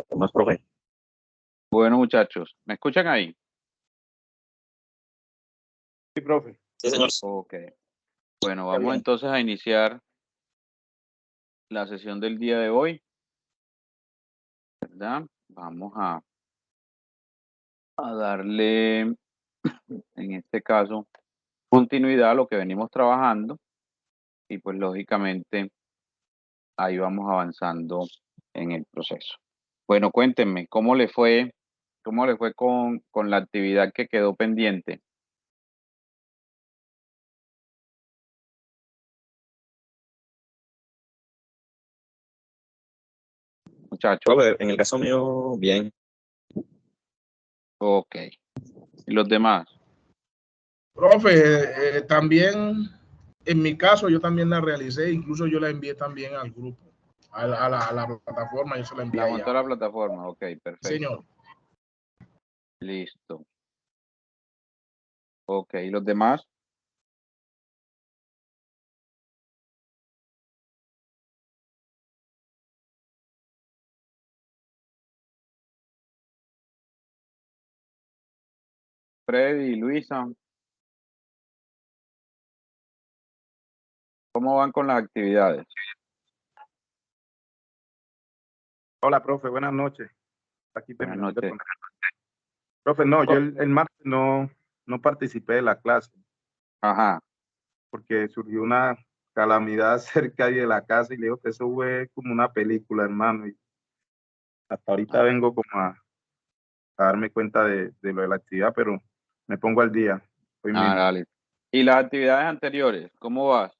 ¿Cómo es, profe? Bueno, muchachos, ¿me escuchan ahí? Sí, profe. Sí, señor. Ok. Bueno, vamos entonces a iniciar la sesión del día de hoy, ¿verdad? Vamos a darle, en este caso, continuidad a lo que venimos trabajando y pues lógicamente ahí vamos avanzando en el proceso. Bueno, cuéntenme, ¿cómo le fue con la actividad que quedó pendiente? Muchachos, Profe, en el caso mío, bien. ok. ¿Y los demás? Profe, también, en mi caso, yo también la realicé, incluso yo la envié también al grupo, a la plataforma, yo se la envié La allá. montó a la plataforma, ok, perfecto. Señor. Listo. Ok, ¿y los demás? Freddy y Luisa. ¿Cómo van con las actividades? Hola, profe, buenas noches. Aquí Buenas terminando de noches. poner. Profe, no, yo el martes no participé de la clase Ajá. porque surgió una calamidad cerca de la casa y le digo que eso fue como una película, hermano. Y hasta ahorita vengo como a darme cuenta de lo de la actividad, pero me pongo al día hoy mismo. Dale. ¿Y las actividades anteriores? ¿Cómo vas?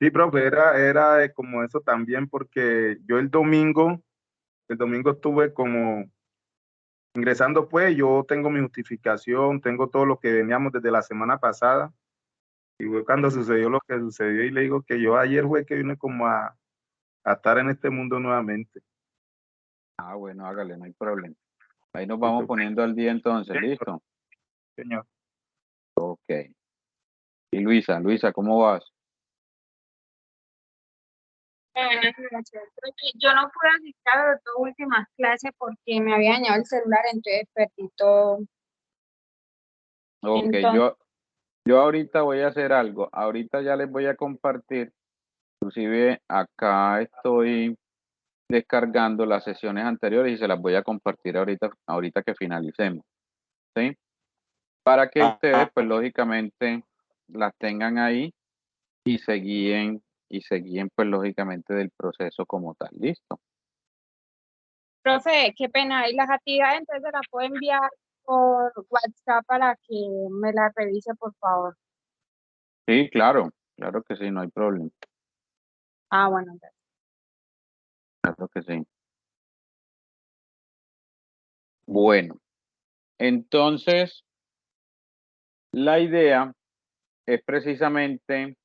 Sí, profe, era como eso también, porque yo el domingo estuve como ingresando, pues yo tengo mi justificación, tengo todo lo que veníamos desde la semana pasada, y fue cuando sucedió lo que sucedió, y le digo que yo ayer fue que vine como a estar en este mundo nuevamente. Ah, bueno, hágale, no hay problema. Ahí nos vamos poniendo al día entonces, ¿listo? Señor. Ok. Y Luisa, ¿cómo vas? Buenas noches. Yo no pude asistir a las dos últimas clases porque me había dañado el celular, entonces perdí todo. Ok, Entonces, yo ahorita voy a hacer algo. Ahorita ya les voy a compartir. Inclusive acá estoy descargando las sesiones anteriores y se las voy a compartir ahorita que finalicemos, ¿sí? Para que ustedes, pues lógicamente, las tengan ahí y se guíen, pues lógicamente, del proceso como tal. ¿Listo? profe, qué pena. Y las actividades entonces se las puedo enviar por WhatsApp para que me las revise, por favor. Sí, claro que sí, no hay problema, Ah, bueno, gracias. claro que sí. Bueno, entonces, la idea es precisamente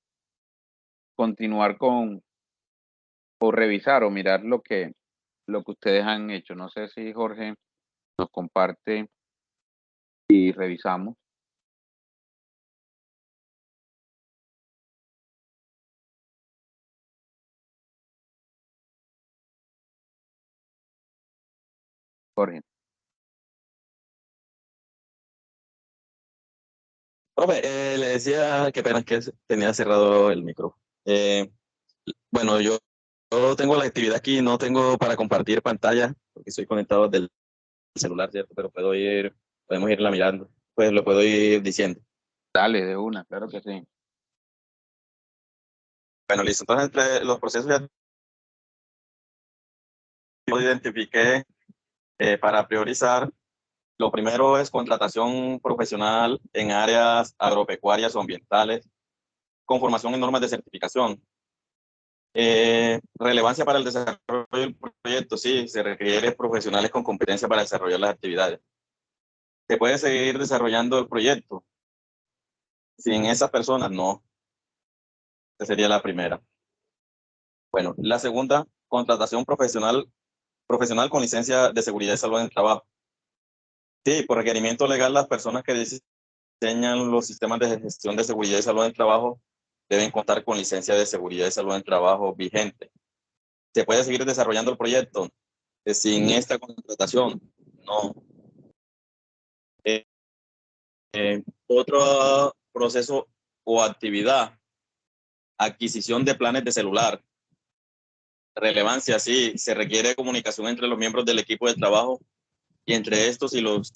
continuar o revisar o mirar lo que ustedes han hecho. No sé si Jorge nos comparte y revisamos. Jorge. Profe, le decía que apenas que tenía cerrado el micro. Bueno, yo tengo la actividad aquí, no tengo para compartir pantalla, porque estoy conectado del celular, ¿cierto? Pero podemos irla mirando, pues lo puedo ir diciendo. Dale, de una, claro que sí. Bueno, listo. Entonces, entre los procesos ya yo identifiqué para priorizar. Lo primero es contratación profesional en áreas agropecuarias o ambientales, con formación en normas de certificación. Relevancia para el desarrollo del proyecto, sí, se requiere profesionales con competencia para desarrollar las actividades. ¿Se puede seguir desarrollando el proyecto sin esas personas? No. Esa sería la primera. Bueno, la segunda, contratación profesional con licencia de seguridad y salud en el trabajo. Sí, por requerimiento legal, las personas que diseñan los sistemas de gestión de seguridad y salud en el trabajo deben contar con licencia de seguridad y salud en el trabajo vigente. ¿Se puede seguir desarrollando el proyecto? sin esta contratación, no. Otro proceso o actividad, adquisición de planes de celular. Relevancia, sí, se requiere comunicación entre los miembros del equipo de trabajo y entre estos y los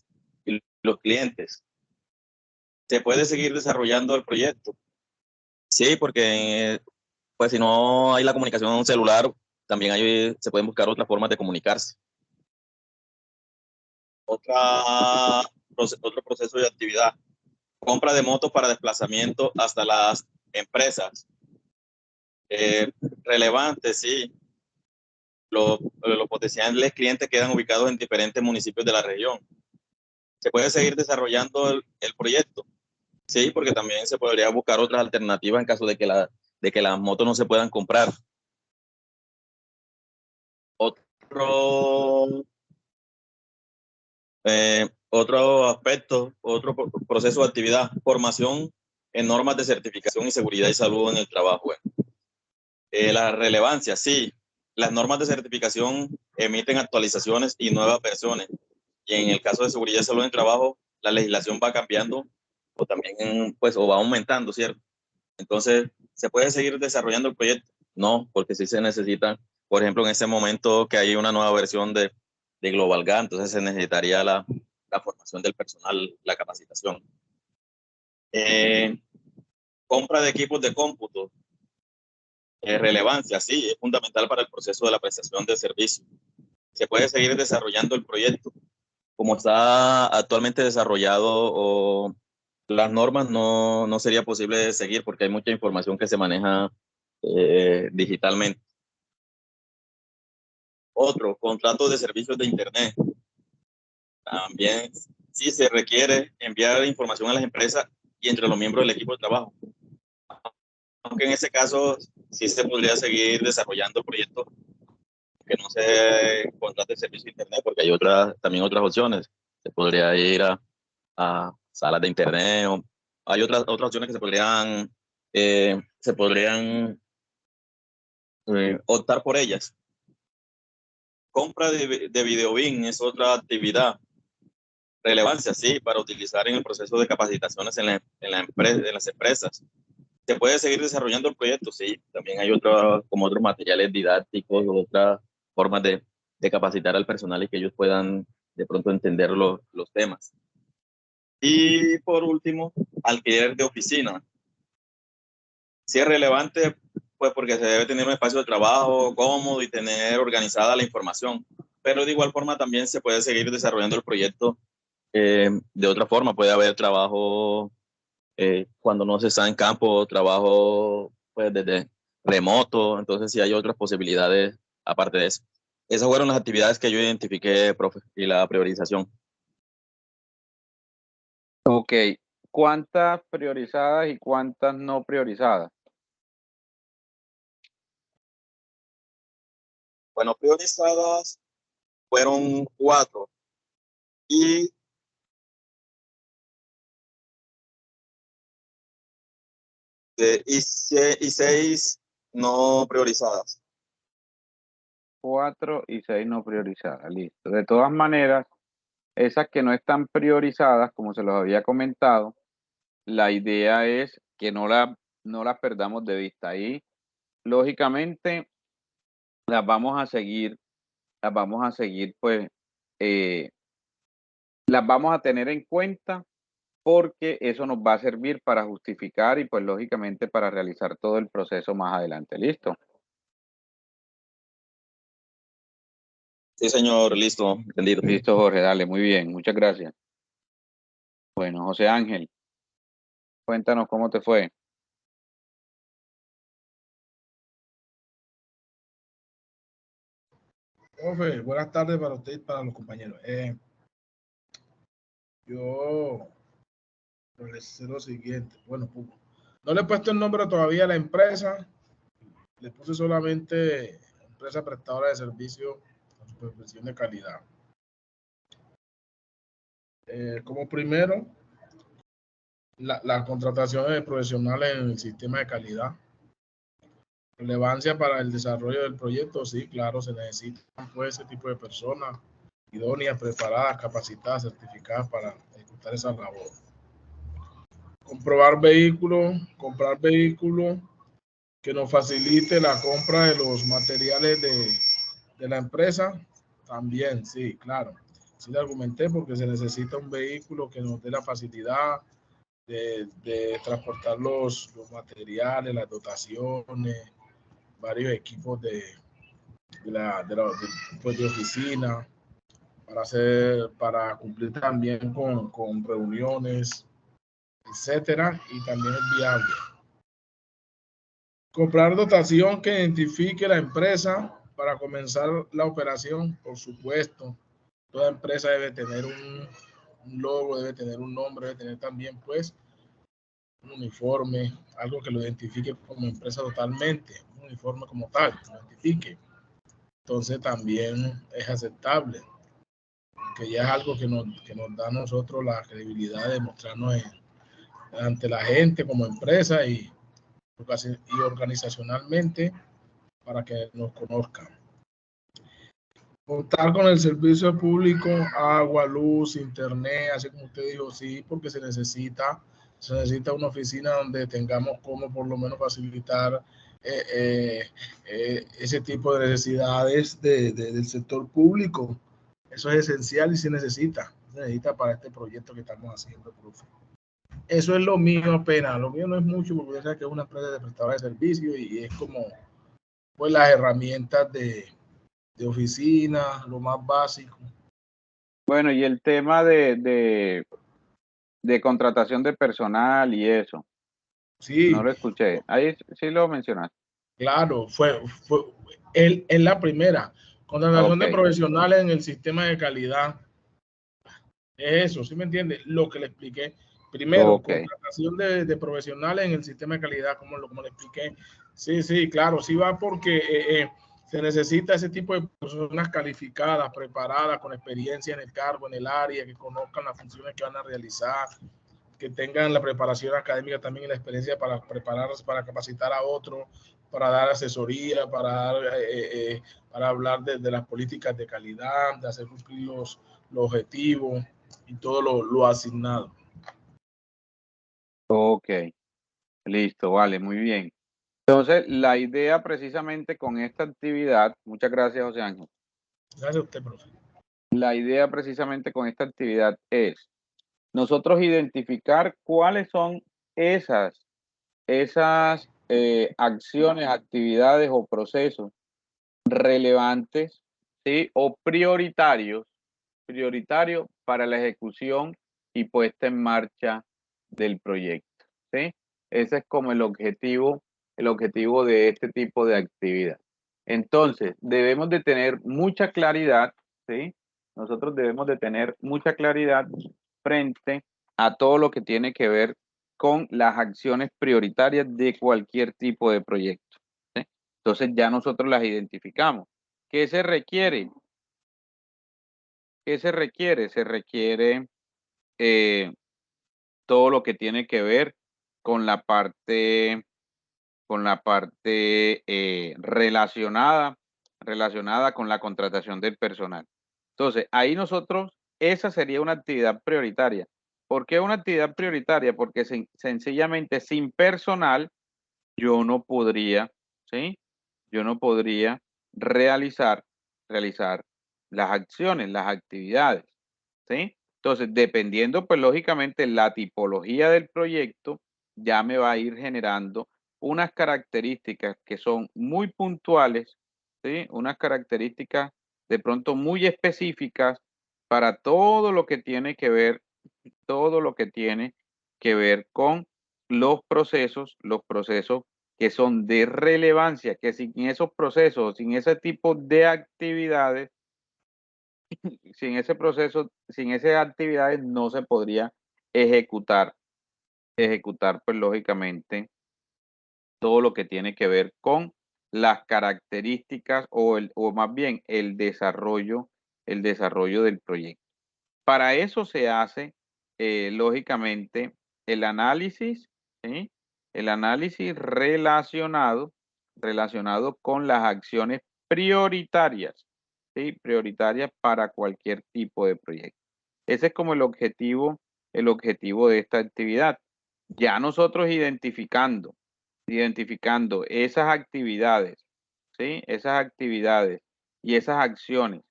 clientes. ¿Se puede seguir desarrollando el proyecto? Sí, porque pues si no hay la comunicación en un celular, también se pueden buscar otras formas de comunicarse. Otro proceso de actividad, compra de motos para desplazamiento hasta las empresas. Relevante, sí. Los potenciales clientes quedan ubicados en diferentes municipios de la región. ¿Se puede seguir desarrollando el proyecto? Sí, porque también se podría buscar otras alternativas en caso de que las motos no se puedan comprar. Otro aspecto, otro proceso de actividad, formación en normas de certificación y seguridad y salud en el trabajo. La relevancia, sí. Las normas de certificación emiten actualizaciones y nuevas versiones. Y en el caso de seguridad y salud en el trabajo, la legislación va cambiando o también pues, o va aumentando, ¿cierto? Entonces, ¿se puede seguir desarrollando el proyecto? No, porque sí se necesita, por ejemplo, en ese momento que hay una nueva versión de GlobalGAN, entonces se necesitaría la formación del personal, la capacitación. Compra de equipos de cómputo. Relevancia, sí, es fundamental para el proceso de la prestación de servicio. Se puede seguir desarrollando el proyecto. Como está actualmente desarrollado, o las normas no sería posible seguir porque hay mucha información que se maneja digitalmente. Otro, contratos de servicios de Internet. También sí se requiere enviar información a las empresas y entre los miembros del equipo de trabajo. Aunque en ese caso sí se podría seguir desarrollando proyectos que no se contrate el servicio de Internet, porque hay también otras opciones. Se podría ir a salas de Internet, o hay otras opciones que se podrían optar por ellas. Compra de videobin es otra actividad. Relevancia, sí, para utilizar en el proceso de capacitaciones en las empresas. ¿Se puede seguir desarrollando el proyecto? Sí, también hay como otros materiales didácticos, otras formas de capacitar al personal y que ellos puedan de pronto entender los temas. Y por último, alquiler de oficina. Sí es relevante, pues porque se debe tener un espacio de trabajo cómodo y tener organizada la información, pero de igual forma también se puede seguir desarrollando el proyecto de otra forma. Puede haber trabajo cuando no se está en campo, trabajo pues desde remoto, entonces sí hay otras posibilidades aparte de eso. Esas fueron las actividades que yo identifiqué, profe, y la priorización. Ok, ¿cuántas priorizadas y cuántas no priorizadas? Bueno, priorizadas fueron 4 y y 6 no priorizadas. 4 y 6 no priorizadas, listo. De todas maneras, esas que no están priorizadas, como se los había comentado, la idea es que no las perdamos de vista. Y lógicamente las vamos a seguir, pues, las vamos a tener en cuenta porque eso nos va a servir para justificar y pues lógicamente para realizar todo el proceso más adelante. ¿Listo? Sí, señor, listo, entendido. Listo, Jorge, dale, muy bien, muchas gracias. Bueno, José Ángel, cuéntanos cómo te fue. Profe, buenas tardes para usted y para los compañeros. Yo les sé lo siguiente. Bueno, no le he puesto el nombre todavía a la empresa. Le puse solamente empresa prestadora de servicio con supervisión de calidad. Como primero, la contratación de profesionales en el sistema de calidad. Relevancia para el desarrollo del proyecto, sí, claro, se necesitan pues ese tipo de personas idóneas, preparadas, capacitadas, certificadas para ejecutar esa labor. Comprar vehículos que nos facilite la compra de los materiales de la empresa, también, sí, claro. Sí le argumenté porque se necesita un vehículo que nos dé la facilidad de transportar los materiales, las dotaciones, varios equipos de oficina, para cumplir también con reuniones, etcétera, y también es viable. Comprar dotación que identifique la empresa para comenzar la operación, por supuesto. Toda empresa debe tener un logo, debe tener un nombre, debe tener también pues un uniforme, algo que lo identifique como empresa totalmente, un uniforme como tal, que lo identifique. Entonces también es aceptable, que ya es algo que nos da a nosotros la credibilidad de mostrarnos ante la gente como empresa y organizacionalmente para que nos conozcan. Contar con el servicio público, agua, luz, internet, así como usted dijo, sí, porque se necesita una oficina donde tengamos como por lo menos facilitar ese tipo de necesidades del sector público. Eso es esencial y se necesita para este proyecto que estamos haciendo, profe. Eso es lo mío apenas, lo mío no es mucho porque ya sabes que es una empresa de prestadora de servicios y es como pues las herramientas de oficina, lo más básico. Bueno, y el tema de contratación de personal y eso. Sí. No lo escuché. Ahí sí lo mencionaste. Claro, es la primera. Contratación de profesionales en el sistema de calidad. Es eso, ¿sí me entiende? Lo que le expliqué. Primero, contratación de profesionales en el sistema de calidad, como le expliqué. Sí, claro, sí va porque se necesita ese tipo de personas calificadas, preparadas, con experiencia en el cargo, en el área, que conozcan las funciones que van a realizar, que tengan la preparación académica también y la experiencia para prepararse, para capacitar a otros, para dar asesoría, para hablar de las políticas de calidad, de hacer cumplir los objetivos y todo lo asignado. Ok, listo, vale, muy bien. Entonces, la idea precisamente con esta actividad, muchas gracias, José Ángel. Gracias a usted, profe. La idea precisamente con esta actividad es nosotros identificar cuáles son esas acciones, actividades o procesos relevantes, ¿sí? O prioritarios para la ejecución y puesta en marcha del proyecto, ¿sí? Ese es como el objetivo de este tipo de actividad. Entonces, debemos de tener mucha claridad, ¿sí? Nosotros debemos de tener mucha claridad frente a todo lo que tiene que ver con las acciones prioritarias de cualquier tipo de proyecto, ¿sí? Entonces ya nosotros las identificamos. ¿Qué se requiere? ¿Qué se requiere? Se requiere todo lo que tiene que ver con la parte relacionada con la contratación del personal. Entonces, ahí nosotros, esa sería una actividad prioritaria. ¿Por qué una actividad prioritaria? Porque sencillamente sin personal yo no podría, ¿sí? Yo no podría realizar las acciones, las actividades, ¿sí? Entonces, dependiendo, pues lógicamente, la tipología del proyecto, ya me va a ir generando unas características que son muy puntuales, ¿sí? Unas características de pronto muy específicas para todo lo que tiene que ver, con los procesos que son de relevancia, que sin esos procesos, sin ese tipo de actividades, sin esas actividades no se podría ejecutar pues lógicamente todo lo que tiene que ver con las características o más bien el desarrollo del proyecto. Para eso se hace lógicamente el análisis, ¿sí? El análisis relacionado relacionado con las acciones prioritarias, ¿sí? Prioritarias para cualquier tipo de proyecto. Ese es como el objetivo de esta actividad. Ya nosotros identificando esas actividades, ¿sí? Esas actividades y esas acciones,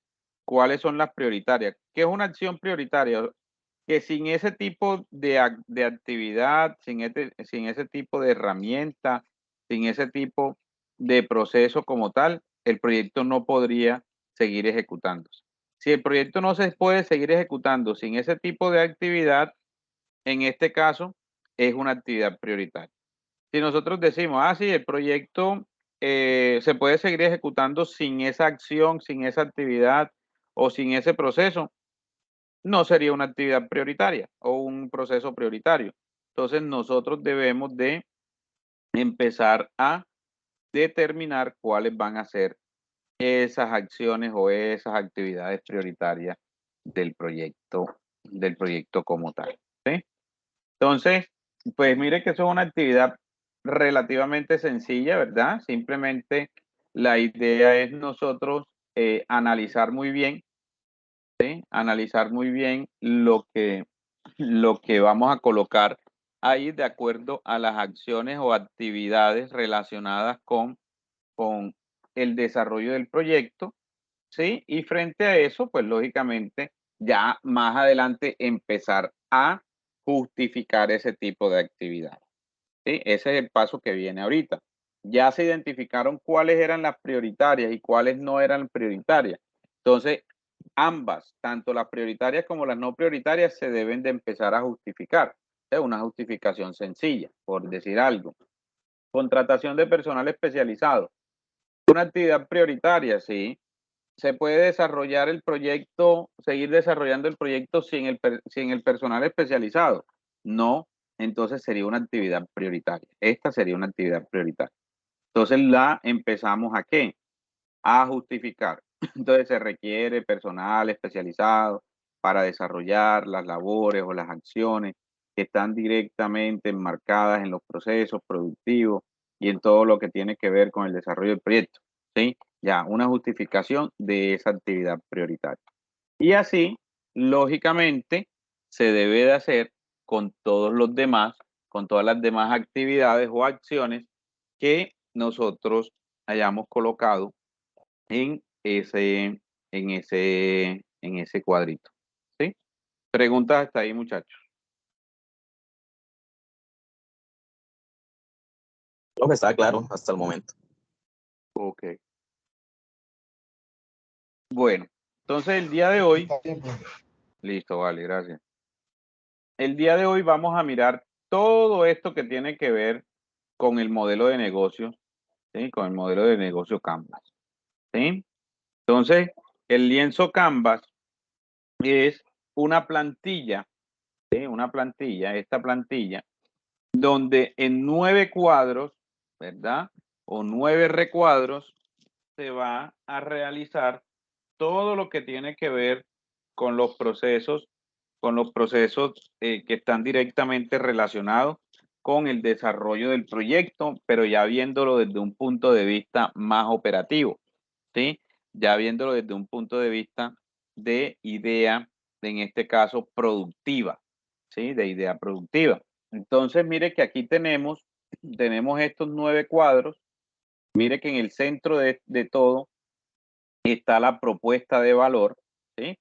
¿cuáles son las prioritarias? ¿Qué es una acción prioritaria? Que sin ese tipo de actividad, sin ese tipo de herramienta, sin ese tipo de proceso como tal, el proyecto no podría seguir ejecutándose. Si el proyecto no se puede seguir ejecutando sin ese tipo de actividad, en este caso es una actividad prioritaria. Si nosotros decimos, sí, el proyecto se puede seguir ejecutando sin esa acción, sin esa actividad o sin ese proceso, no sería una actividad prioritaria o un proceso prioritario. Entonces nosotros debemos de empezar a determinar cuáles van a ser esas acciones o esas actividades prioritarias del proyecto como tal, ¿sí? Entonces, pues mire que eso es una actividad relativamente sencilla, ¿verdad? Simplemente la idea es nosotros analizar muy bien, ¿sí? Analizar muy bien lo que vamos a colocar ahí de acuerdo a las acciones o actividades relacionadas con el desarrollo del proyecto, ¿sí? Y frente a eso, pues lógicamente, ya más adelante empezar a justificar ese tipo de actividad, ¿sí? Ese es el paso que viene ahorita. Ya se identificaron cuáles eran las prioritarias y cuáles no eran prioritarias. Entonces, ambas, tanto las prioritarias como las no prioritarias, se deben de empezar a justificar. Es una justificación sencilla, por decir algo. Contratación de personal especializado. Una actividad prioritaria, sí. Se puede desarrollar el proyecto, seguir desarrollando el proyecto sin el personal especializado. No, entonces sería una actividad prioritaria. Esta sería una actividad prioritaria. Entonces la empezamos ¿a qué? A justificar. Entonces se requiere personal especializado para desarrollar las labores o las acciones que están directamente enmarcadas en los procesos productivos y en todo lo que tiene que ver con el desarrollo del proyecto, ¿sí? Ya, una justificación de esa actividad prioritaria. Y así, lógicamente, se debe de hacer con todos los demás, con todas las demás actividades o acciones que nosotros hayamos colocado en ese cuadrito. ¿Sí? Preguntas hasta ahí, muchachos. Profe, está claro hasta el momento. Ok. Bueno, entonces el día de hoy, listo, vale, gracias. El día de hoy vamos a mirar todo esto que tiene que ver con el modelo de negocio, ¿sí? Con el modelo de negocio Canvas, ¿sí? Entonces, el lienzo Canvas es una plantilla, ¿sí? Esta plantilla, donde en 9 cuadros, ¿verdad? O 9 recuadros, se va a realizar todo lo que tiene que ver con los procesos, que están directamente relacionados con el desarrollo del proyecto, pero ya viéndolo desde un punto de vista más operativo, ¿sí? Ya viéndolo desde un punto de vista de idea, en este caso productiva, ¿sí? De idea productiva. Entonces, mire que aquí tenemos estos 9 cuadros. Mire que en el centro de todo está la propuesta de valor, ¿sí?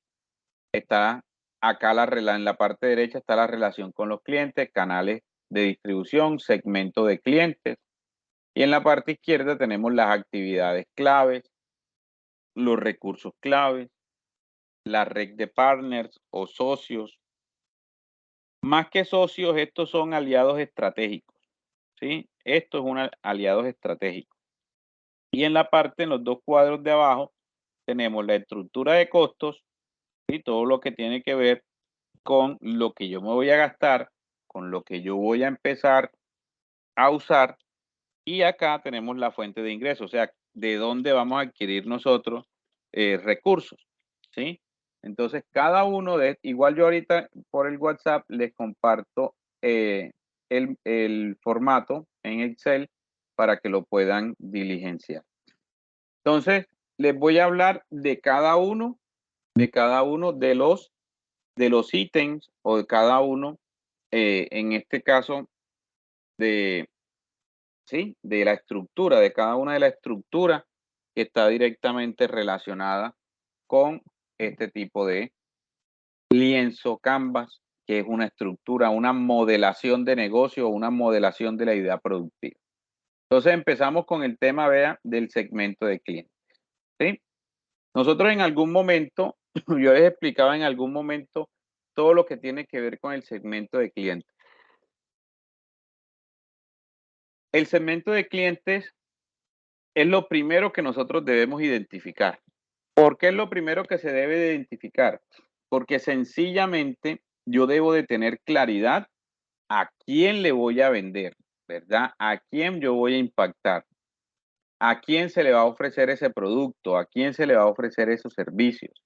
Está acá en la parte derecha está la relación con los clientes, canales de distribución, segmento de clientes. Y en la parte izquierda tenemos las actividades claves, los recursos claves, la red de partners o socios. Más que socios, estos son aliados estratégicos, ¿sí? Esto es un aliados estratégicos. Y en la parte, en los 2 cuadros de abajo, tenemos la estructura de costos y todo lo que tiene que ver con lo que yo me voy a gastar, con lo que yo voy a empezar a usar. Y acá tenemos la fuente de ingresos, o sea, de dónde vamos a adquirir nosotros recursos, ¿sí? Entonces, cada uno igual yo ahorita por el WhatsApp les comparto el formato en Excel para que lo puedan diligenciar. Entonces, les voy a hablar de cada uno de los ítems o de cada uno, en este caso, de la estructura, de cada una de las estructuras que está directamente relacionada con este tipo de lienzo Canvas, que es una estructura, una modelación de negocio o una modelación de la idea productiva. Entonces empezamos con el tema, vea, del segmento de clientes. ¿Sí? Nosotros en algún momento, yo les explicaba en algún momento todo lo que tiene que ver con el segmento de clientes. El segmento de clientes es lo primero que nosotros debemos identificar. ¿Por qué es lo primero que se debe de identificar? Porque sencillamente yo debo de tener claridad a quién le voy a vender, ¿verdad? A quién yo voy a impactar, a quién se le va a ofrecer ese producto, a quién se le va a ofrecer esos servicios,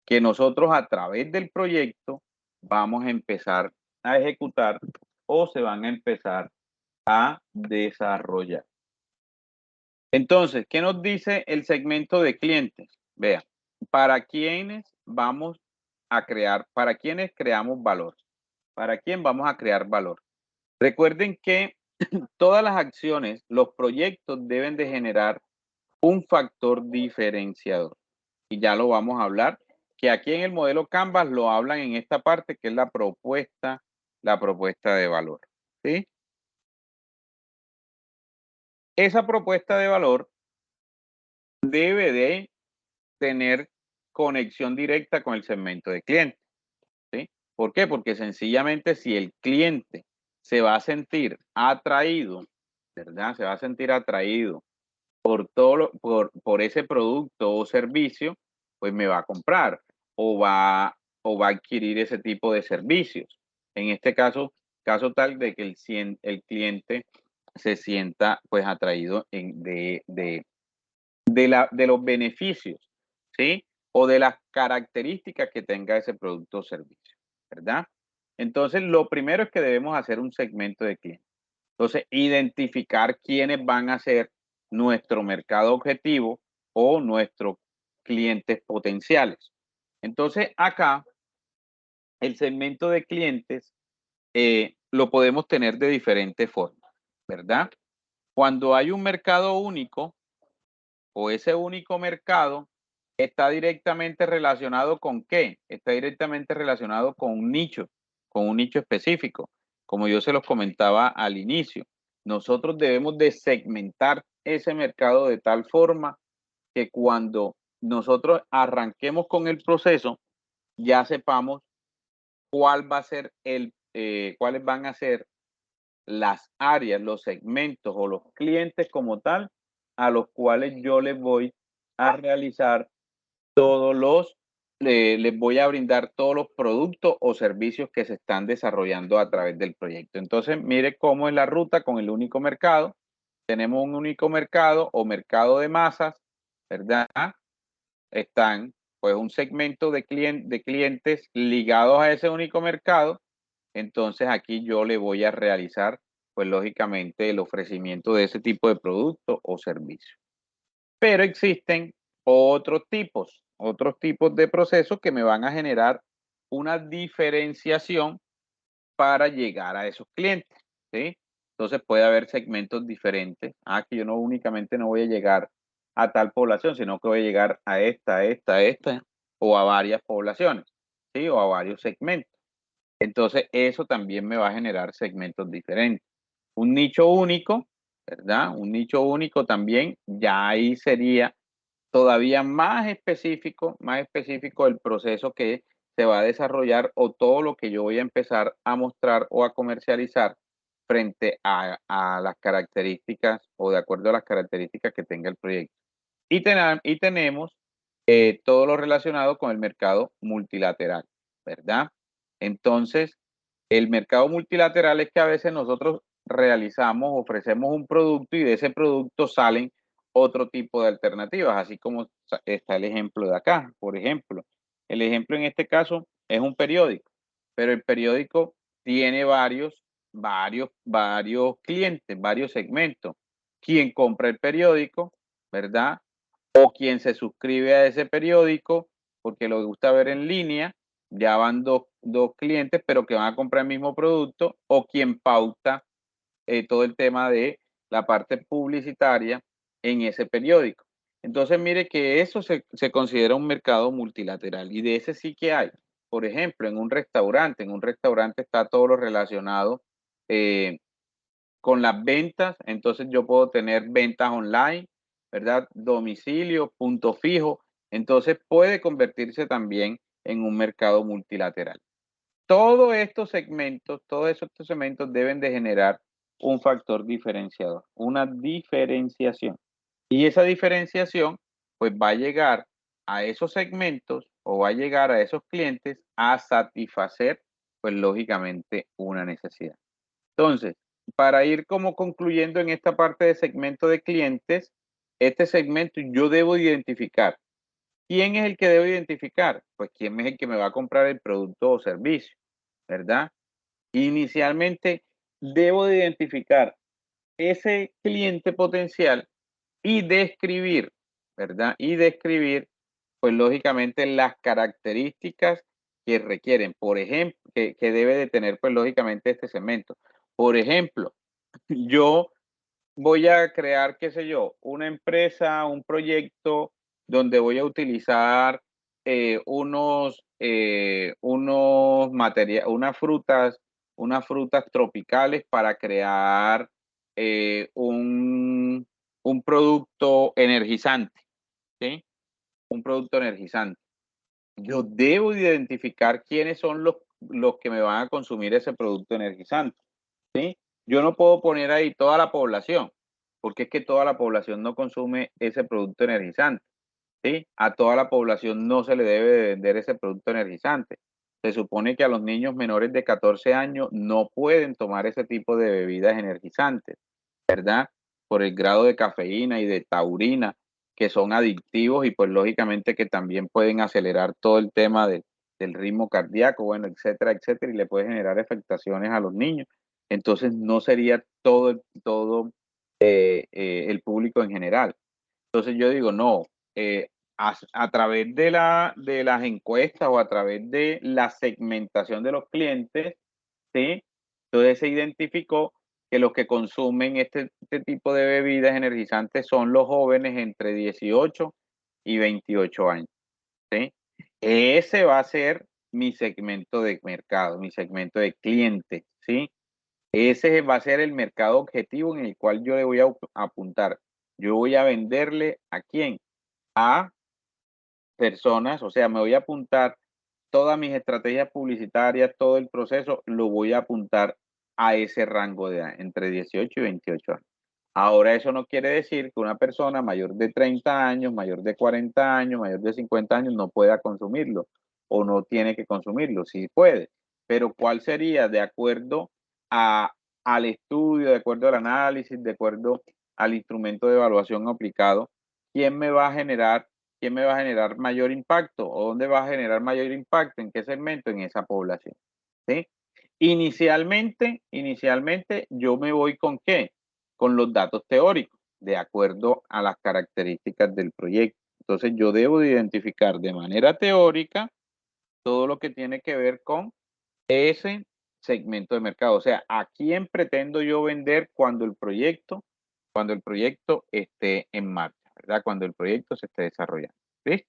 que nosotros a través del proyecto vamos a empezar a ejecutar o se van a empezar a desarrollar. Entonces, ¿qué nos dice el segmento de clientes? Vea, ¿para quiénes vamos a crear? ¿Para quiénes creamos valor? ¿Para quién vamos a crear valor? Recuerden que todas las acciones, los proyectos deben de generar un factor diferenciador. Y ya lo vamos a hablar, que aquí en el modelo Canvas lo hablan en esta parte, que es la propuesta de valor. ¿Sí? Esa propuesta de valor debe de tener conexión directa con el segmento de cliente. ¿Sí? ¿Por qué? Porque sencillamente si el cliente se va a sentir atraído, ¿verdad? Se va a sentir atraído por por ese producto o servicio, pues me va a comprar o va a adquirir ese tipo de servicios. En este caso tal de que el cliente se sienta pues atraído de los beneficios, ¿sí? O de las características que tenga ese producto o servicio, ¿verdad? Entonces, lo primero es que debemos hacer un segmento de clientes. Entonces, identificar quiénes van a ser nuestro mercado objetivo o nuestros clientes potenciales. Entonces, acá, el segmento de clientes lo podemos tener de diferentes formas, ¿verdad? Cuando hay un mercado único o ese único mercado está directamente relacionado con ¿qué? Está directamente relacionado con un nicho específico. Como yo se los comentaba al inicio, nosotros debemos de segmentar ese mercado de tal forma que cuando nosotros arranquemos con el proceso, ya sepamos cuál va a ser cuáles van a ser las áreas, los segmentos o los clientes como tal a los cuales yo les voy a realizar les voy a brindar todos los productos o servicios que se están desarrollando a través del proyecto. Entonces, mire cómo es la ruta con el único mercado. Tenemos un único mercado o mercado de masas, ¿verdad? Están pues un segmento de clientes ligados a ese único mercado. Entonces aquí yo le voy a realizar pues lógicamente el ofrecimiento de ese tipo de producto o servicio. Pero existen otros tipos de procesos que me van a generar una diferenciación para llegar a esos clientes, ¿sí? Entonces puede haber segmentos diferentes. Que yo no únicamente no voy a llegar a tal población, sino que voy a llegar a esta, o a varias poblaciones, ¿sí? O a varios segmentos. Entonces eso también me va a generar segmentos diferentes. Un nicho único, ¿verdad? Un nicho único también, ya ahí sería todavía más específico el proceso que se va a desarrollar o todo lo que yo voy a empezar a mostrar o a comercializar frente a las características o de acuerdo a las características que tenga el proyecto. Y tenemos todo lo relacionado con el mercado multilateral, ¿verdad? Entonces, el mercado multilateral es que a veces nosotros ofrecemos un producto y de ese producto salen otro tipo de alternativas, así como está el ejemplo de acá. Por ejemplo, el ejemplo en este caso es un periódico, pero el periódico tiene varios clientes, varios segmentos. quien compra el periódico, ¿verdad? O quien se suscribe a ese periódico porque lo gusta ver en línea, ya van dos clientes, pero que van a comprar el mismo producto, o quien pauta todo el tema de la parte publicitaria en ese periódico. Entonces, mire que eso se considera un mercado multilateral y de ese sí que hay. Por ejemplo, en un restaurante está todo lo relacionado con las ventas, entonces yo puedo tener ventas online, ¿verdad? Domicilio, punto fijo, entonces puede convertirse también en un mercado multilateral. Todos estos segmentos deben de generar un factor diferenciador, una diferenciación. Y esa diferenciación, pues va a llegar a esos segmentos o va a llegar a esos clientes a satisfacer, pues lógicamente, una necesidad. Entonces, para ir como concluyendo en esta parte de segmento de clientes, este segmento yo debo identificar. ¿Quién es el que debo identificar? Pues quién es el que me va a comprar el producto o servicio, ¿verdad? Inicialmente debo de identificar ese cliente potencial y describir, ¿verdad? Y describir, pues lógicamente las características que requieren, por ejemplo, que debe de tener, pues lógicamente este segmento. Por ejemplo, yo voy a crear, qué sé yo, una empresa, un proyecto donde voy a utilizar unos materiales, unas frutas tropicales para crear un producto energizante, ¿sí? Un producto energizante. Yo debo identificar quiénes son los que me van a consumir ese producto energizante, ¿sí? Yo no puedo poner ahí toda la población, porque es que toda la población no consume ese producto energizante, ¿sí? A toda la población no se le debe de vender ese producto energizante. Se supone que a los niños menores de 14 años no pueden tomar ese tipo de bebidas energizantes, ¿verdad? Por el grado de cafeína y de taurina, que son adictivos y pues lógicamente que también pueden acelerar todo el tema del ritmo cardíaco, bueno, etcétera, etcétera, y le puede generar afectaciones a los niños. Entonces no sería todo el público en general. Entonces yo digo, no, a través de las encuestas o a través de la segmentación de los clientes, ¿sí? Entonces se identificó que los que consumen este tipo de bebidas energizantes son los jóvenes entre 18 y 28 años, ¿sí? Ese va a ser mi segmento de mercado, mi segmento de clientes, ¿sí? Ese va a ser el mercado objetivo en el cual yo le voy a apuntar. Yo voy a venderle ¿a quién? A personas, o sea, me voy a apuntar todas mis estrategias publicitarias, todo el proceso, lo voy a apuntar a ese rango de edad, entre 18 y 28 años. Ahora, eso no quiere decir que una persona mayor de 30 años, mayor de 40 años, mayor de 50 años no pueda consumirlo o no tiene que consumirlo, sí puede, pero ¿cuál sería de acuerdo al estudio, de acuerdo al análisis, de acuerdo al instrumento de evaluación aplicado? ¿Quién me va a generar mayor impacto o dónde va a generar mayor impacto? ¿En qué segmento? En esa población, ¿sí? Inicialmente yo me voy ¿con qué? Con los datos teóricos, de acuerdo a las características del proyecto. Entonces yo debo de identificar de manera teórica todo lo que tiene que ver con ese segmento de mercado. O sea, ¿a quién pretendo yo vender cuando el proyecto esté en marcha, ¿verdad? Cuando el proyecto se esté desarrollando. ¿Sí?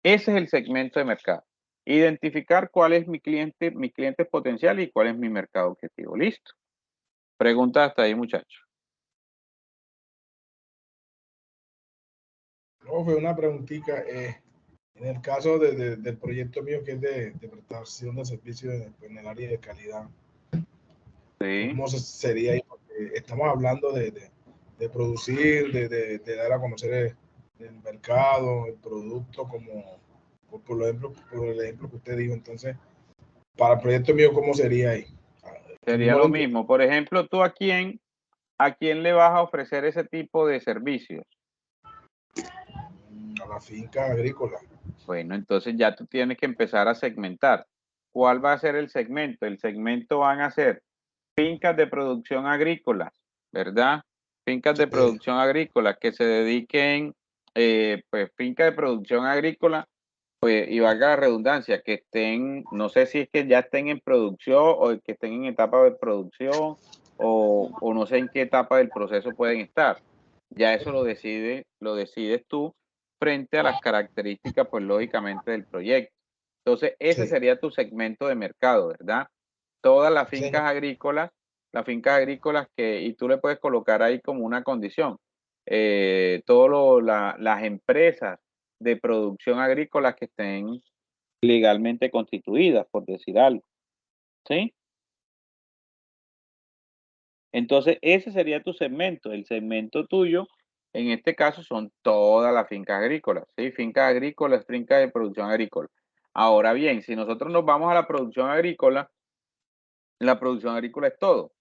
Ese es el segmento de mercado. Identificar cuál es mi cliente potencial y cuál es mi mercado objetivo. Listo. Pregunta hasta ahí, muchachos. Profe, una preguntita. En el caso del proyecto mío, que es de prestación de servicios en el área de calidad, Sí. ¿cómo sería ahí? Porque estamos hablando de producir, de dar a conocer el mercado, el producto, como por el ejemplo que usted dijo. Entonces, para el proyecto mío, ¿cómo sería ahí? Sería lo mismo. Por ejemplo, ¿tú a quién le vas a ofrecer ese tipo de servicios? A la finca agrícola. Bueno, entonces ya tú tienes que empezar a segmentar. ¿Cuál va a ser el segmento? El segmento van a ser fincas de producción agrícola, ¿verdad? Fincas de Sí. producción agrícola que se dediquen, pues fincas de producción agrícola, pues, y valga la redundancia, que estén, no sé si es que ya estén en producción o que estén en etapa de producción o no sé en qué etapa del proceso pueden estar. Ya eso lo decides tú frente a las características, pues lógicamente del proyecto. Entonces, ese Sí. sería tu segmento de mercado, ¿verdad? Todas las Señor. fincas agrícolas que, y tú le puedes colocar ahí como una condición, las empresas de producción agrícola que estén legalmente constituidas, por decir algo, ¿sí? Entonces, ese sería tu segmento. El segmento tuyo, en este caso, son todas las fincas agrícolas, ¿sí? Fincas agrícolas, fincas de producción agrícola. Ahora bien, si nosotros nos vamos a la producción agrícola es todo.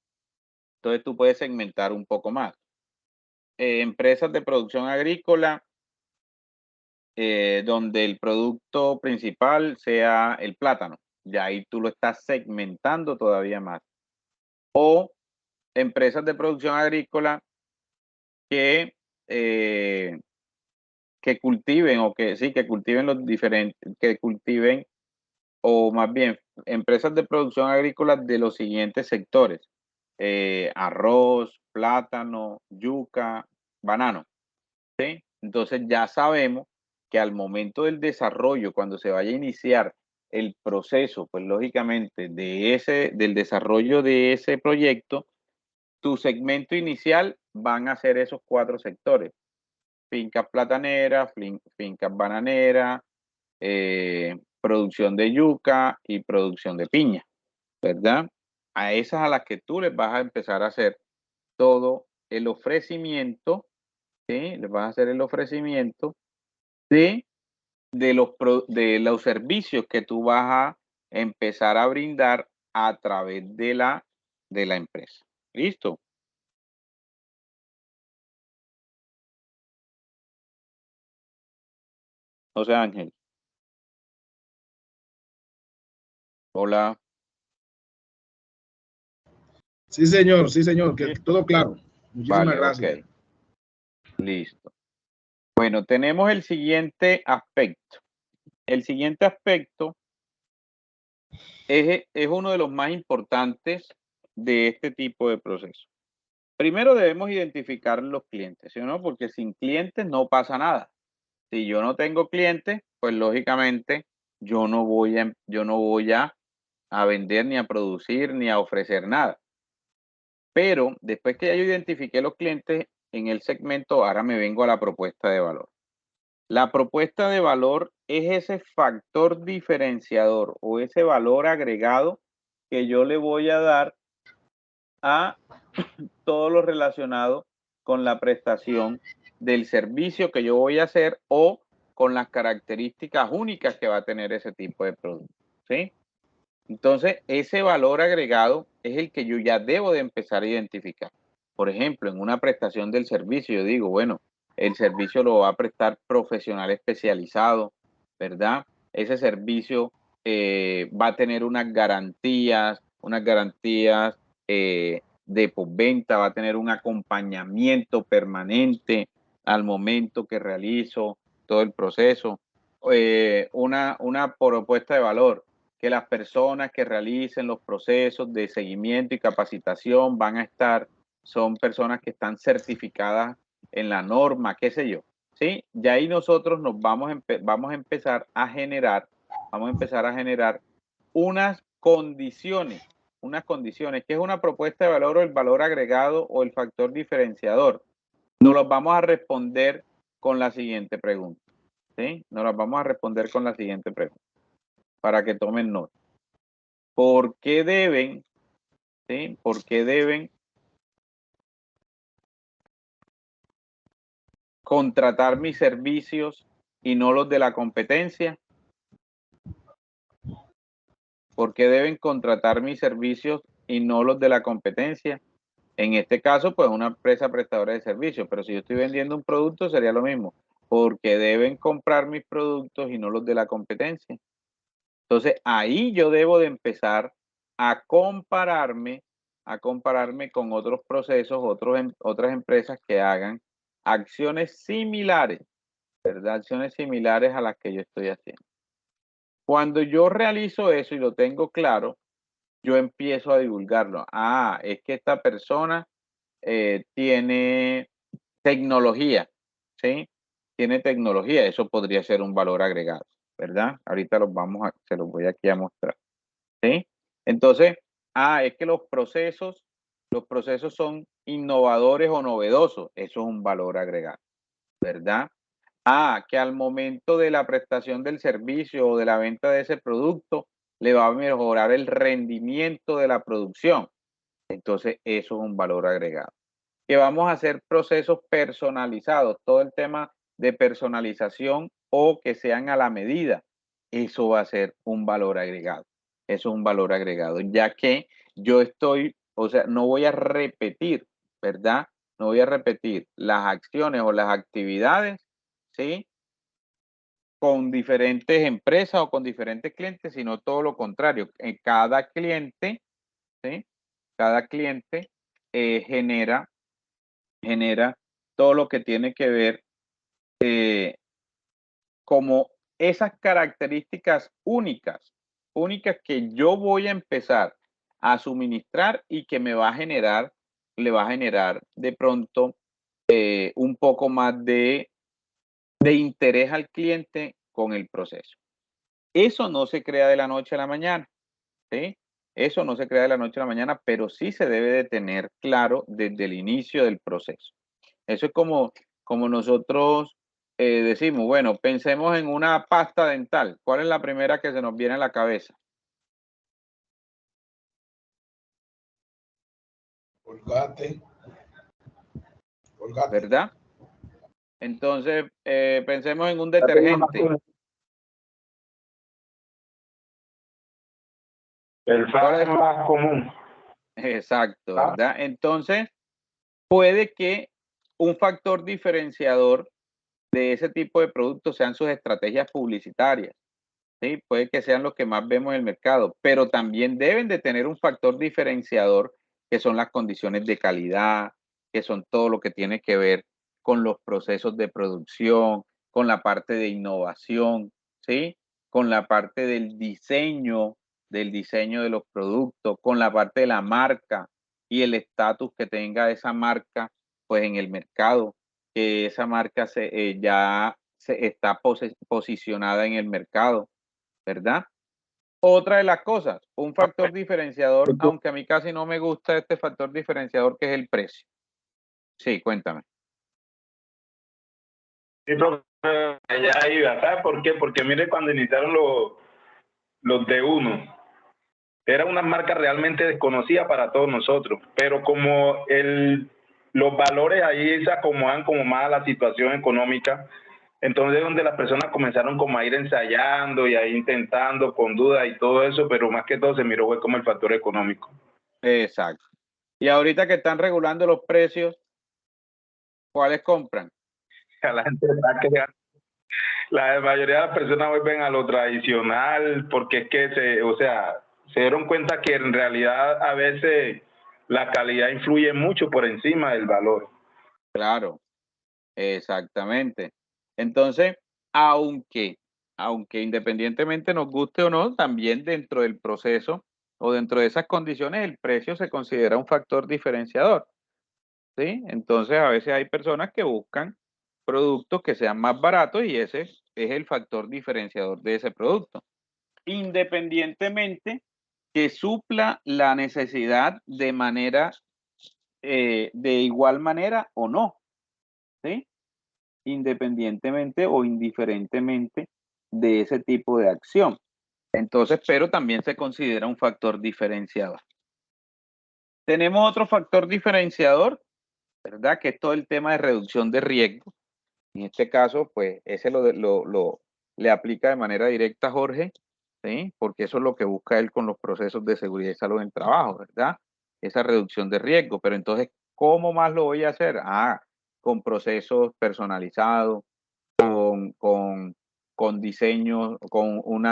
Entonces, tú puedes segmentar un poco más. Empresas de producción agrícola, donde el producto principal sea el plátano. Ya ahí tú lo estás segmentando todavía más. O empresas de producción agrícola que, que cultiven o que sí, que cultiven los diferentes, que cultiven, o más bien, empresas de producción agrícola de los siguientes sectores: arroz, plátano, yuca, banano, ¿sí? Entonces ya sabemos que al momento del desarrollo, cuando se vaya a iniciar el proceso, pues lógicamente del desarrollo de ese proyecto, tu segmento inicial van a ser esos 4 sectores: fincas plataneras, fincas bananeras, producción de yuca y producción de piña, ¿verdad? A esas a las que tú les vas a empezar a hacer todo el ofrecimiento, ¿sí? Les vas a hacer el ofrecimiento de, de los servicios que tú vas a empezar a brindar a través de la empresa. ¿Listo? José Ángel. Hola. Sí, señor, que ¿Listo? todo claro. Muchísimas Vale, gracias. ok. Listo. Bueno, tenemos el siguiente aspecto. El siguiente aspecto es uno de los más importantes de este tipo de proceso. Primero debemos identificar los clientes, ¿sí o no? Porque sin clientes no pasa nada. Si yo no tengo clientes, pues lógicamente yo no voy a vender, ni a producir, ni a ofrecer nada. Pero después que ya yo identifiqué los clientes en el segmento, ahora me vengo a la propuesta de valor. La propuesta de valor es ese factor diferenciador o ese valor agregado que yo le voy a dar a todo lo relacionado con la prestación del servicio que yo voy a hacer o con las características únicas que va a tener ese tipo de producto, ¿sí? Entonces, ese valor agregado es el que yo ya debo de empezar a identificar. Por ejemplo, en una prestación del servicio, yo digo, bueno, el servicio lo va a prestar profesional especializado, ¿verdad? Ese servicio va a tener unas garantías de postventa, va a tener un acompañamiento permanente al momento que realizo todo el proceso. Una propuesta de valor: que las personas que realicen los procesos de seguimiento y capacitación son personas que están certificadas en la norma, qué sé yo, ¿sí? Ya ahí nosotros nos vamos a empezar a generar unas condiciones, que es una propuesta de valor o el valor agregado o el factor diferenciador. Nos los vamos a responder con la siguiente pregunta, ¿sí? Nos las vamos a responder con la siguiente pregunta, para que tomen nota. ¿Por qué deben, ¿sí? ¿Por qué deben contratar mis servicios y no los de la competencia? ¿Por qué deben contratar mis servicios y no los de la competencia? En este caso, pues una empresa prestadora de servicios, pero si yo estoy vendiendo un producto sería lo mismo. ¿Por qué deben comprar mis productos y no los de la competencia? Entonces, ahí yo debo de empezar a compararme a compararme con otros procesos, otras empresas que hagan acciones similares, ¿verdad? Acciones similares a las que yo estoy haciendo. Cuando yo realizo eso y lo tengo claro, yo empiezo a divulgarlo. Ah, es que esta persona tiene tecnología, ¿sí? Tiene tecnología, eso podría ser un valor agregado, ¿verdad? Ahorita se los voy aquí a mostrar, ¿sí? Entonces, es que los procesos son innovadores o novedosos, eso es un valor agregado, ¿verdad? Que al momento de la prestación del servicio o de la venta de ese producto, le va a mejorar el rendimiento de la producción. Entonces, eso es un valor agregado. Que vamos a hacer procesos personalizados, todo el tema de personalización o que sean a la medida, eso va a ser un valor agregado. Eso es un valor agregado, ya que yo no voy a repetir, ¿verdad? No voy a repetir las acciones o las actividades, ¿sí? Con diferentes empresas o con diferentes clientes, sino todo lo contrario. En cada cliente, ¿sí? Cada cliente genera todo lo que tiene que ver como esas características únicas que yo voy a empezar a suministrar y que le va a generar de pronto un poco más de interés al cliente con el proceso. Eso no se crea de la noche a la mañana, ¿sí? Eso no se crea de la noche a la mañana, pero sí se debe de tener claro desde el inicio del proceso. Eso es como nosotros decimos, bueno, pensemos en una pasta dental. ¿Cuál es la primera que se nos viene a la cabeza? Colgate. ¿Verdad? Entonces, pensemos en un detergente. El FA es más común. Exacto, ¿verdad? Entonces, puede que un factor diferenciador de ese tipo de productos sean sus estrategias publicitarias. ¿Sí? Puede que sean los que más vemos en el mercado, pero también deben de tener un factor diferenciador que son las condiciones de calidad, que son todo lo que tiene que ver con los procesos de producción, con la parte de innovación, ¿sí? Con la parte del diseño de los productos, con la parte de la marca y el estatus que tenga esa marca pues en el mercado, que esa marca ya está posicionada en el mercado, ¿verdad? Otra de las cosas, un factor diferenciador, aunque a mí casi no me gusta este factor diferenciador, que es el precio. Sí, cuéntame. Sí, profe, ya iba. ¿Sabes por qué? Porque mire, cuando iniciaron los D1, era una marca realmente desconocida para todos nosotros, pero como los valores ahí se acomodan como más a la situación económica, entonces donde las personas comenzaron como a ir ensayando y a ir intentando con dudas y todo eso, pero más que todo se miró fue como el factor económico. Exacto. Y ahorita que están regulando los precios, ¿cuáles compran? La gente está creando. La mayoría de las personas vuelven a lo tradicional porque es que se dieron cuenta que en realidad a veces la calidad influye mucho por encima del valor. Claro, exactamente. Entonces, aunque independientemente nos guste o no, también dentro del proceso o dentro de esas condiciones, el precio se considera un factor diferenciador, ¿sí? Entonces, a veces hay personas que buscan productos que sean más baratos y ese es el factor diferenciador de ese producto, independientemente que supla la necesidad de igual manera o no, ¿sí? Independientemente o indiferentemente de ese tipo de acción. Entonces, pero también se considera un factor diferenciador. Tenemos otro factor diferenciador, ¿verdad? Que es todo el tema de reducción de riesgo. En este caso, pues, ese le aplica de manera directa a Jorge, ¿sí? Porque eso es lo que busca él con los procesos de seguridad y salud en el trabajo, ¿verdad? Esa reducción de riesgo. Pero entonces, ¿cómo más lo voy a hacer? Con procesos personalizados, con diseños, con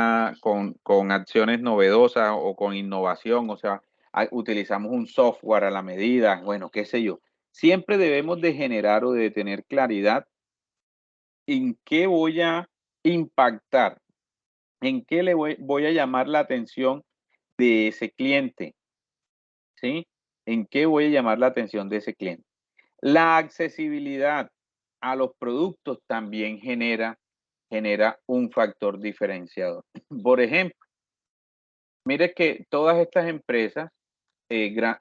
acciones novedosas o con innovación. O sea, utilizamos un software a la medida, bueno, qué sé yo. Siempre debemos de generar o de tener claridad en qué voy a impactar, en qué le voy a llamar la atención de ese cliente, ¿sí? ¿En qué voy a llamar la atención de ese cliente? La accesibilidad a los productos también genera un factor diferenciador. Por ejemplo, mire que todas estas empresas, la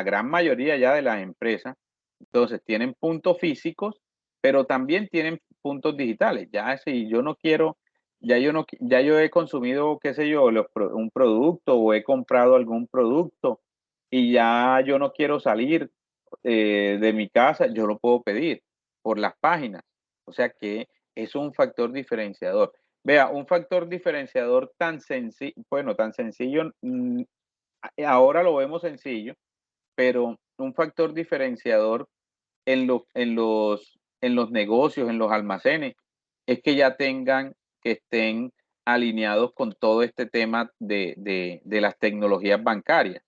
gran mayoría ya de las empresas, entonces tienen puntos físicos, pero también tienen puntos digitales. Ya si yo no quiero, ya yo he consumido, qué sé yo, un producto o he comprado algún producto y ya yo no quiero salir de mi casa, yo lo puedo pedir por las páginas. O sea que es un factor diferenciador. Vea, un factor diferenciador tan sencillo, bueno, tan sencillo, ahora lo vemos sencillo, pero un factor diferenciador en los negocios, en los almacenes, es que ya que estén alineados con todo este tema de las tecnologías bancarias,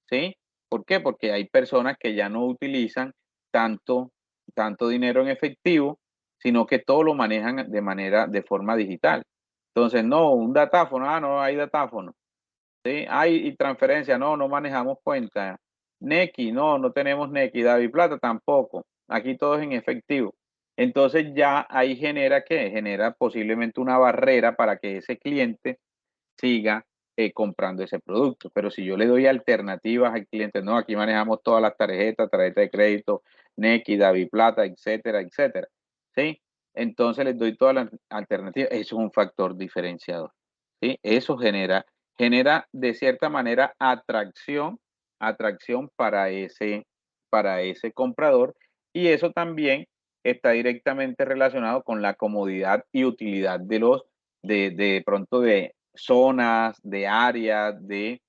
¿sí? ¿Por qué? Porque hay personas que ya no utilizan tanto, tanto dinero en efectivo, sino que todo lo manejan de forma digital. Entonces, no, un datáfono, no hay datáfono. ¿Sí? Hay transferencia, no manejamos cuenta. Nequi, no tenemos Nequi. David Plata tampoco. Aquí todo es en efectivo. Entonces ya ahí genera posiblemente una barrera para que ese cliente siga comprando ese producto. Pero si yo le doy alternativas al cliente, no, aquí manejamos todas las tarjeta de crédito, Nequi, David Plata, etcétera, etcétera. ¿Sí? Entonces les doy todas las alternativas. Eso es un factor diferenciador. ¿Sí? Eso genera de cierta manera atracción para ese comprador, y eso también está directamente relacionado con la comodidad y utilidad de pronto de zonas, de áreas, de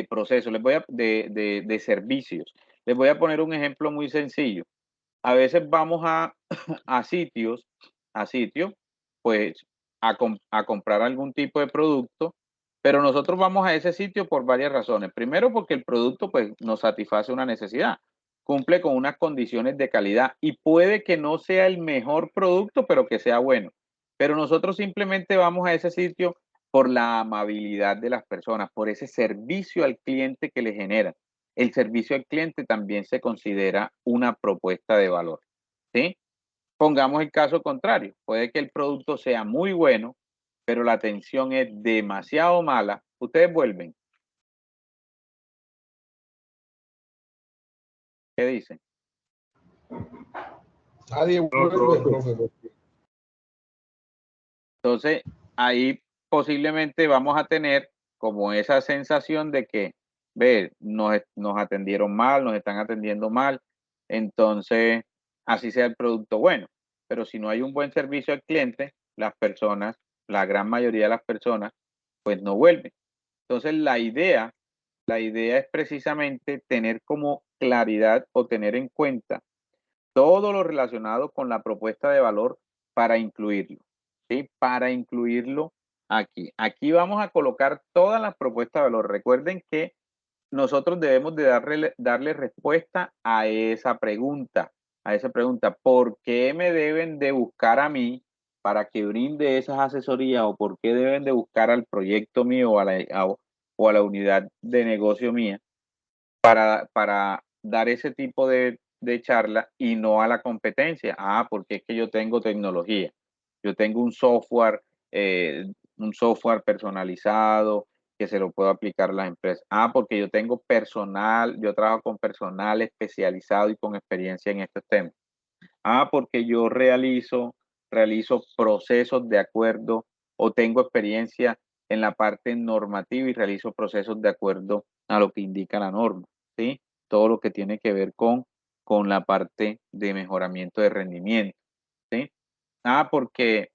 procesos, de servicios. Les voy a poner un ejemplo muy sencillo. A veces vamos a sitios, pues a comprar algún tipo de producto, pero nosotros vamos a ese sitio por varias razones. Primero, porque el producto pues nos satisface una necesidad, cumple con unas condiciones de calidad y puede que no sea el mejor producto, pero que sea bueno. Pero nosotros simplemente vamos a ese sitio por la amabilidad de las personas, por ese servicio al cliente que le genera. El servicio al cliente también se considera una propuesta de valor, ¿sí? Pongamos el caso contrario. Puede que el producto sea muy bueno, pero la atención es demasiado mala. Ustedes vuelven. ¿Qué dicen? Nadie vuelve, profe. Entonces, ahí posiblemente vamos a tener como esa sensación de que, nos atendieron mal, nos están atendiendo mal, entonces, así sea el producto bueno. Pero si no hay un buen servicio al cliente, las personas, la gran mayoría de las personas, pues no vuelven. Entonces, la idea es precisamente tener como claridad o tener en cuenta todo lo relacionado con la propuesta de valor para incluirlo, ¿sí? Para incluirlo aquí. Aquí vamos a colocar todas las propuestas de valor. Recuerden que nosotros debemos de darle respuesta a esa pregunta, ¿por qué me deben de buscar a mí para que brinde esas asesorías, o por qué deben de buscar al proyecto mío o a la unidad de negocio mía para dar ese tipo de charla y no a la competencia? Porque es que yo tengo tecnología, yo tengo un software personalizado que se lo puedo aplicar a las empresas. Porque yo tengo personal, yo trabajo con personal especializado y con experiencia en estos temas. Porque yo realizo procesos de acuerdo, o tengo experiencia en la parte normativa y realizo procesos de acuerdo a lo que indica la norma, ¿sí? Todo lo que tiene que ver con la parte de mejoramiento de rendimiento, ¿sí? Porque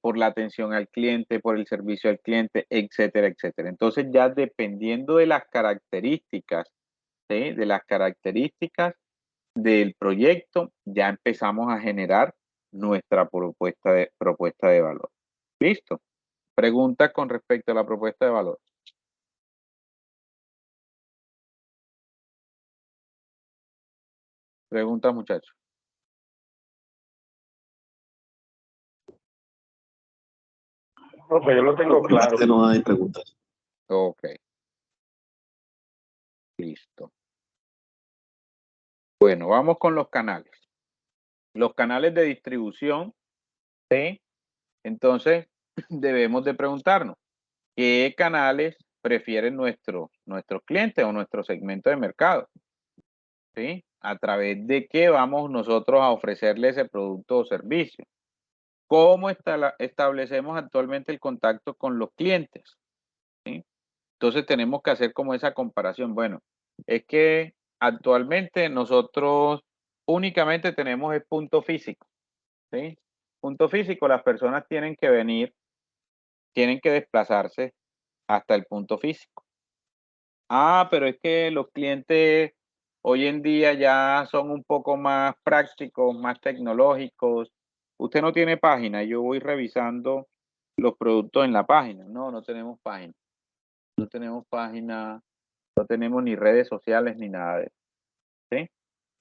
por la atención al cliente, por el servicio al cliente, etcétera, etcétera. Entonces, ya dependiendo de las características, ¿sí? De las características del proyecto, ya empezamos a generar nuestra propuesta de valor. ¿Listo? Preguntas con respecto a la propuesta de valor. Preguntas, muchachos. Profe, yo lo tengo claro. No hay preguntas. Ok. Listo. Bueno, vamos con los canales. Los canales de distribución, ¿sí? Entonces, debemos de preguntarnos, ¿qué canales prefieren nuestros clientes o nuestro segmento de mercado? ¿Sí? ¿A través de qué vamos nosotros a ofrecerle ese producto o servicio? ¿Cómo establecemos actualmente el contacto con los clientes? ¿Sí? Entonces tenemos que hacer como esa comparación. Bueno, es que actualmente nosotros únicamente tenemos el punto físico, ¿sí? Punto físico, las personas tienen que venir, tienen que desplazarse hasta el punto físico. Ah, pero es que los clientes hoy en día ya son un poco más prácticos, más tecnológicos. Usted no tiene página, yo voy revisando los productos en la página. No, no tenemos página. No tenemos página, no tenemos ni redes sociales ni nada de eso. ¿Sí?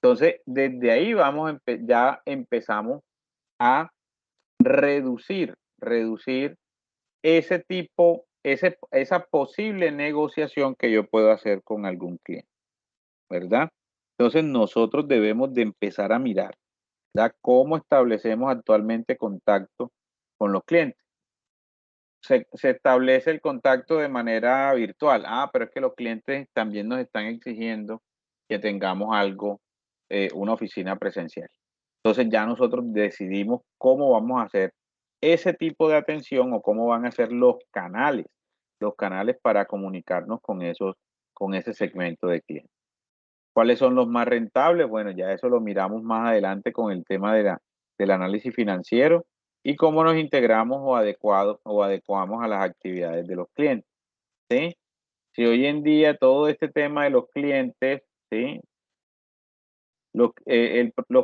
Entonces, desde ahí ya empezamos a reducir esa posible negociación que yo puedo hacer con algún cliente, ¿verdad? Entonces, nosotros debemos de empezar a mirar, ¿verdad? Cómo establecemos actualmente contacto con los clientes. Se establece el contacto de manera virtual. Ah, pero es que los clientes también nos están exigiendo que tengamos algo, una oficina presencial. Entonces ya nosotros decidimos cómo vamos a hacer ese tipo de atención o cómo van a ser los canales para comunicarnos con ese segmento de clientes. ¿Cuáles son los más rentables? Bueno, ya eso lo miramos más adelante con el tema del análisis financiero y cómo nos integramos o adecuamos a las actividades de los clientes, ¿sí? Si hoy en día todo este tema de los clientes, ¿sí? Los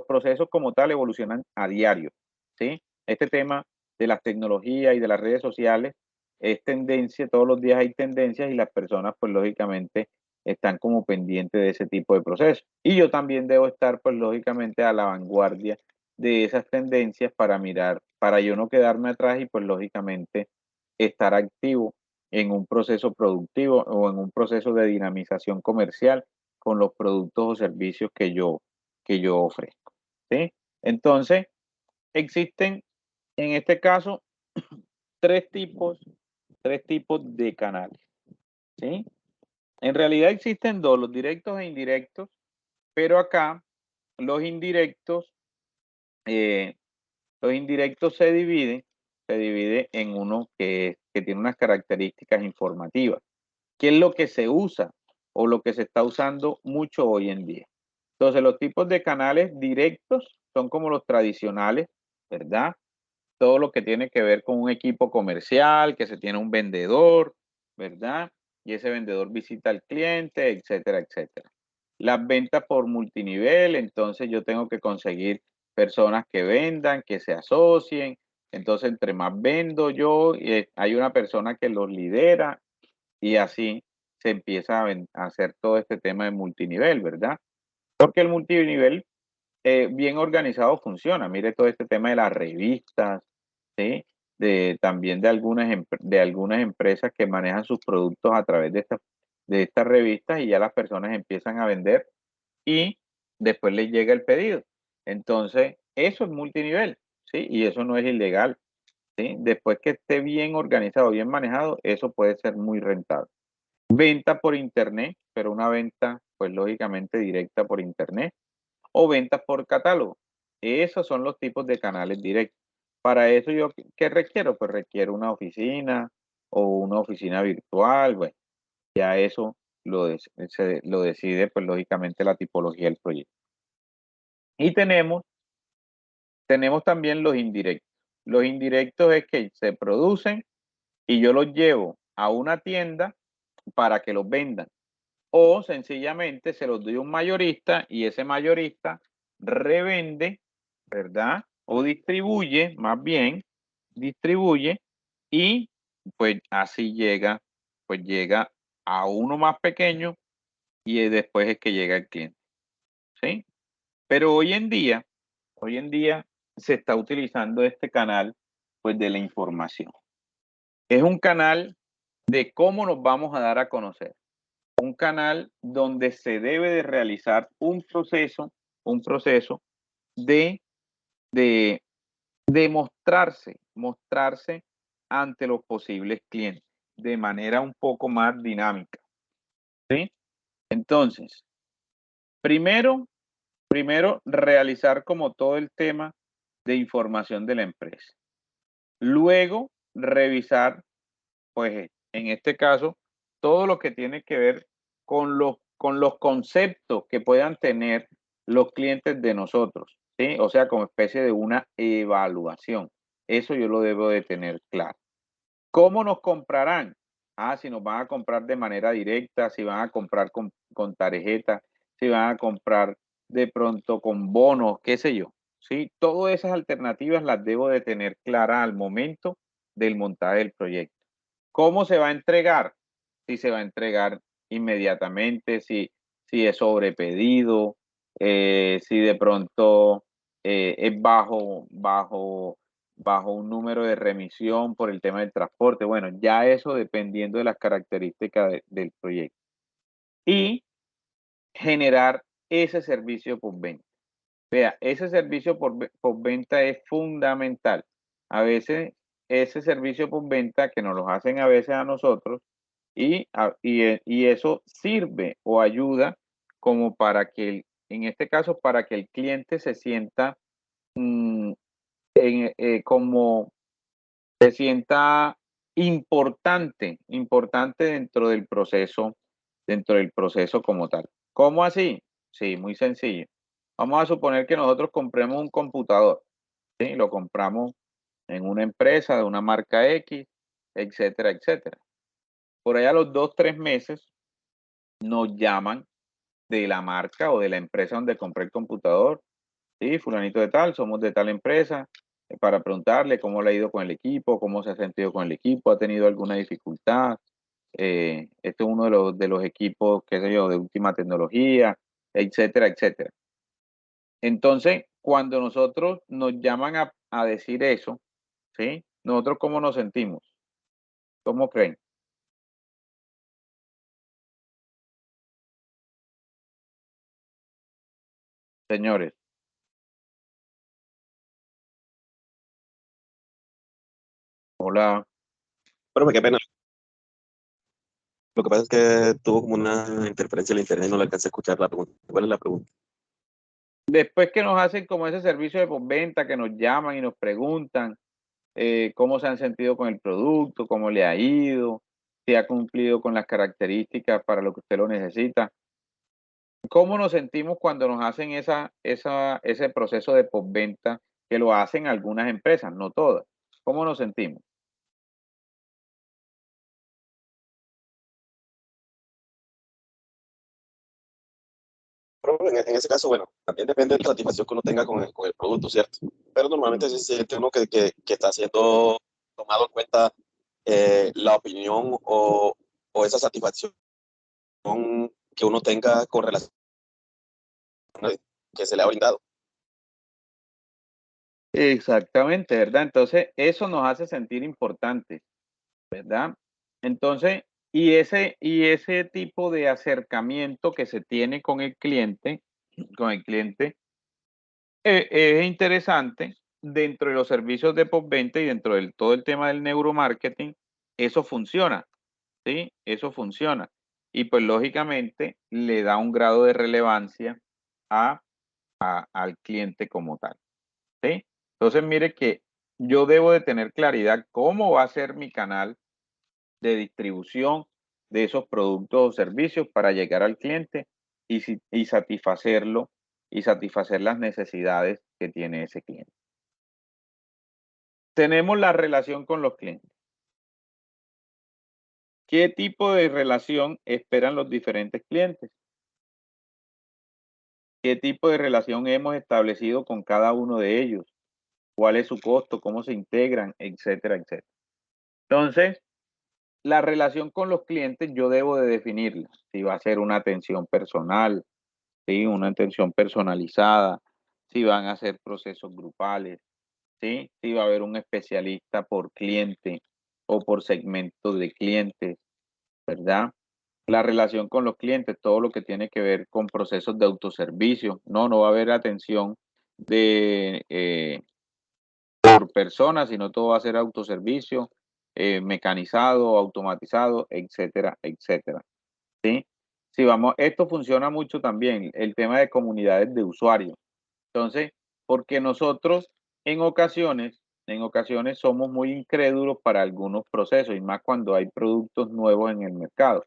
procesos como tal evolucionan a diario, ¿sí? Este tema de las tecnologías y de las redes sociales es tendencia, todos los días hay tendencias y las personas pues lógicamente están como pendientes de ese tipo de procesos. Y yo también debo estar pues lógicamente a la vanguardia de esas tendencias para yo no quedarme atrás y pues lógicamente estar activo en un proceso productivo o en un proceso de dinamización comercial con los productos o servicios que yo ofrezco, ¿sí? Entonces, existen en este caso tres tipos de canales, ¿sí? En realidad existen dos, los directos e indirectos, pero acá los indirectos se divide en uno que tiene unas características informativas. ¿Qué es lo que se usa o lo que se está usando mucho hoy en día? Entonces, los tipos de canales directos son como los tradicionales, ¿verdad? Todo lo que tiene que ver con un equipo comercial, que se tiene un vendedor, ¿verdad? Y ese vendedor visita al cliente, etcétera, etcétera. Las ventas por multinivel, entonces yo tengo que conseguir personas que vendan, que se asocien. Entonces, entre más vendo yo, hay una persona que los lidera y así se empieza a hacer todo este tema de multinivel, ¿verdad? Porque el multinivel bien organizado funciona. Mire todo este tema de las revistas, ¿sí? También de algunas empresas que manejan sus productos a través de estas revistas y ya las personas empiezan a vender y después les llega el pedido. Entonces, eso es multinivel, ¿sí? Y eso no es ilegal, ¿sí? Después que esté bien organizado, bien manejado, eso puede ser muy rentable. Venta por internet, pero una venta, pues lógicamente directa por internet o ventas por catálogo. Esos son los tipos de canales directos. Para eso yo, ¿qué requiero? Pues requiero una oficina o una oficina virtual. Bueno, ya eso lo decide, pues lógicamente la tipología del proyecto. Y tenemos también los indirectos. Los indirectos es que se producen y yo los llevo a una tienda para que los vendan. O sencillamente se los doy a un mayorista y ese mayorista revende, ¿verdad? O distribuye, más bien, distribuye y pues así llega a uno más pequeño y después es que llega el cliente, ¿sí? Pero hoy en día se está utilizando este canal, pues, de la información. Es un canal de cómo nos vamos a dar a conocer. Un canal donde se debe de realizar un proceso de mostrarse ante los posibles clientes de manera un poco más dinámica, ¿sí? Entonces, primero realizar como todo el tema de información de la empresa. Luego, revisar, pues, en este caso, todo lo que tiene que ver con los conceptos que puedan tener los clientes de nosotros, ¿sí? O sea, como especie de una evaluación. Eso yo lo debo de tener claro. ¿Cómo nos comprarán? Si nos van a comprar de manera directa, si van a comprar con tarjeta, si van a comprar de pronto con bonos, qué sé yo, ¿sí? Todas esas alternativas las debo de tener claras al momento del montaje del proyecto. ¿Cómo se va a entregar? Si se va a entregar inmediatamente, si es sobrepedido, si de pronto es bajo un número de remisión por el tema del transporte. Bueno, ya eso dependiendo de las características del proyecto. Y generar ese servicio postventa. Vea, ese servicio postventa es fundamental. A veces ese servicio postventa que nos lo hacen a veces a nosotros y eso sirve o ayuda como para que, en este caso, para que el cliente se sienta como se sienta importante dentro del proceso como tal. ¿Cómo así? Sí, muy sencillo. Vamos a suponer que nosotros compremos un computador, ¿sí? Lo compramos en una empresa de una marca X, etcétera, etcétera. Por allá a los 2-3 meses nos llaman de la marca o de la empresa donde compré el computador. Sí, fulanito de tal, somos de tal empresa, para preguntarle cómo le ha ido con el equipo, cómo se ha sentido con el equipo, ha tenido alguna dificultad. Este es uno de los equipos, qué sé yo, de última tecnología, etcétera, etcétera. Entonces, cuando nosotros nos llaman a decir eso, ¿sí? Nosotros, ¿cómo nos sentimos? ¿Cómo creen? Señores, hola. Pero qué pena. Lo que pasa es que tuvo como una interferencia en el internet y no le alcancé a escuchar la pregunta. ¿Cuál es la pregunta? Después que nos hacen como ese servicio de postventa, que nos llaman y nos preguntan cómo se han sentido con el producto, cómo le ha ido, si ha cumplido con las características para lo que usted lo necesita. ¿Cómo nos sentimos cuando nos hacen ese proceso de postventa que lo hacen algunas empresas, no todas? ¿Cómo nos sentimos? Pero en ese caso, bueno, también depende de la satisfacción que uno tenga con el producto, ¿cierto? Pero normalmente se siente uno que está siendo tomado en cuenta la opinión o esa satisfacción que uno tenga con relación a que se le ha brindado. Exactamente, ¿verdad? Entonces, eso nos hace sentir importantes, ¿verdad? Entonces, y ese tipo de acercamiento que se tiene con el cliente, es interesante dentro de los servicios de postventa y dentro del todo el tema del neuromarketing, eso funciona, ¿sí? Eso funciona. Y pues lógicamente le da un grado de relevancia al cliente como tal, ¿sí? Entonces mire que yo debo de tener claridad cómo va a ser mi canal de distribución de esos productos o servicios para llegar al cliente y satisfacerlo y satisfacer las necesidades que tiene ese cliente. Tenemos la relación con los clientes. ¿Qué tipo de relación esperan los diferentes clientes? ¿Qué tipo de relación hemos establecido con cada uno de ellos? ¿Cuál es su costo? ¿Cómo se integran? Etcétera, etcétera. Entonces, la relación con los clientes yo debo de definirla. Si va a ser una atención personal, ¿sí? Una atención personalizada, si van a hacer procesos grupales, ¿sí? Si va a haber un especialista por cliente o por segmento de clientes, ¿verdad? La relación con los clientes, todo lo que tiene que ver con procesos de autoservicio. No va a haber atención por personas, sino todo va a ser autoservicio, mecanizado, automatizado, etcétera, etcétera. ¿Sí? Sí, vamos, esto funciona mucho también, el tema de comunidades de usuarios. Entonces, porque nosotros en ocasiones somos muy incrédulos para algunos procesos y más cuando hay productos nuevos en el mercado.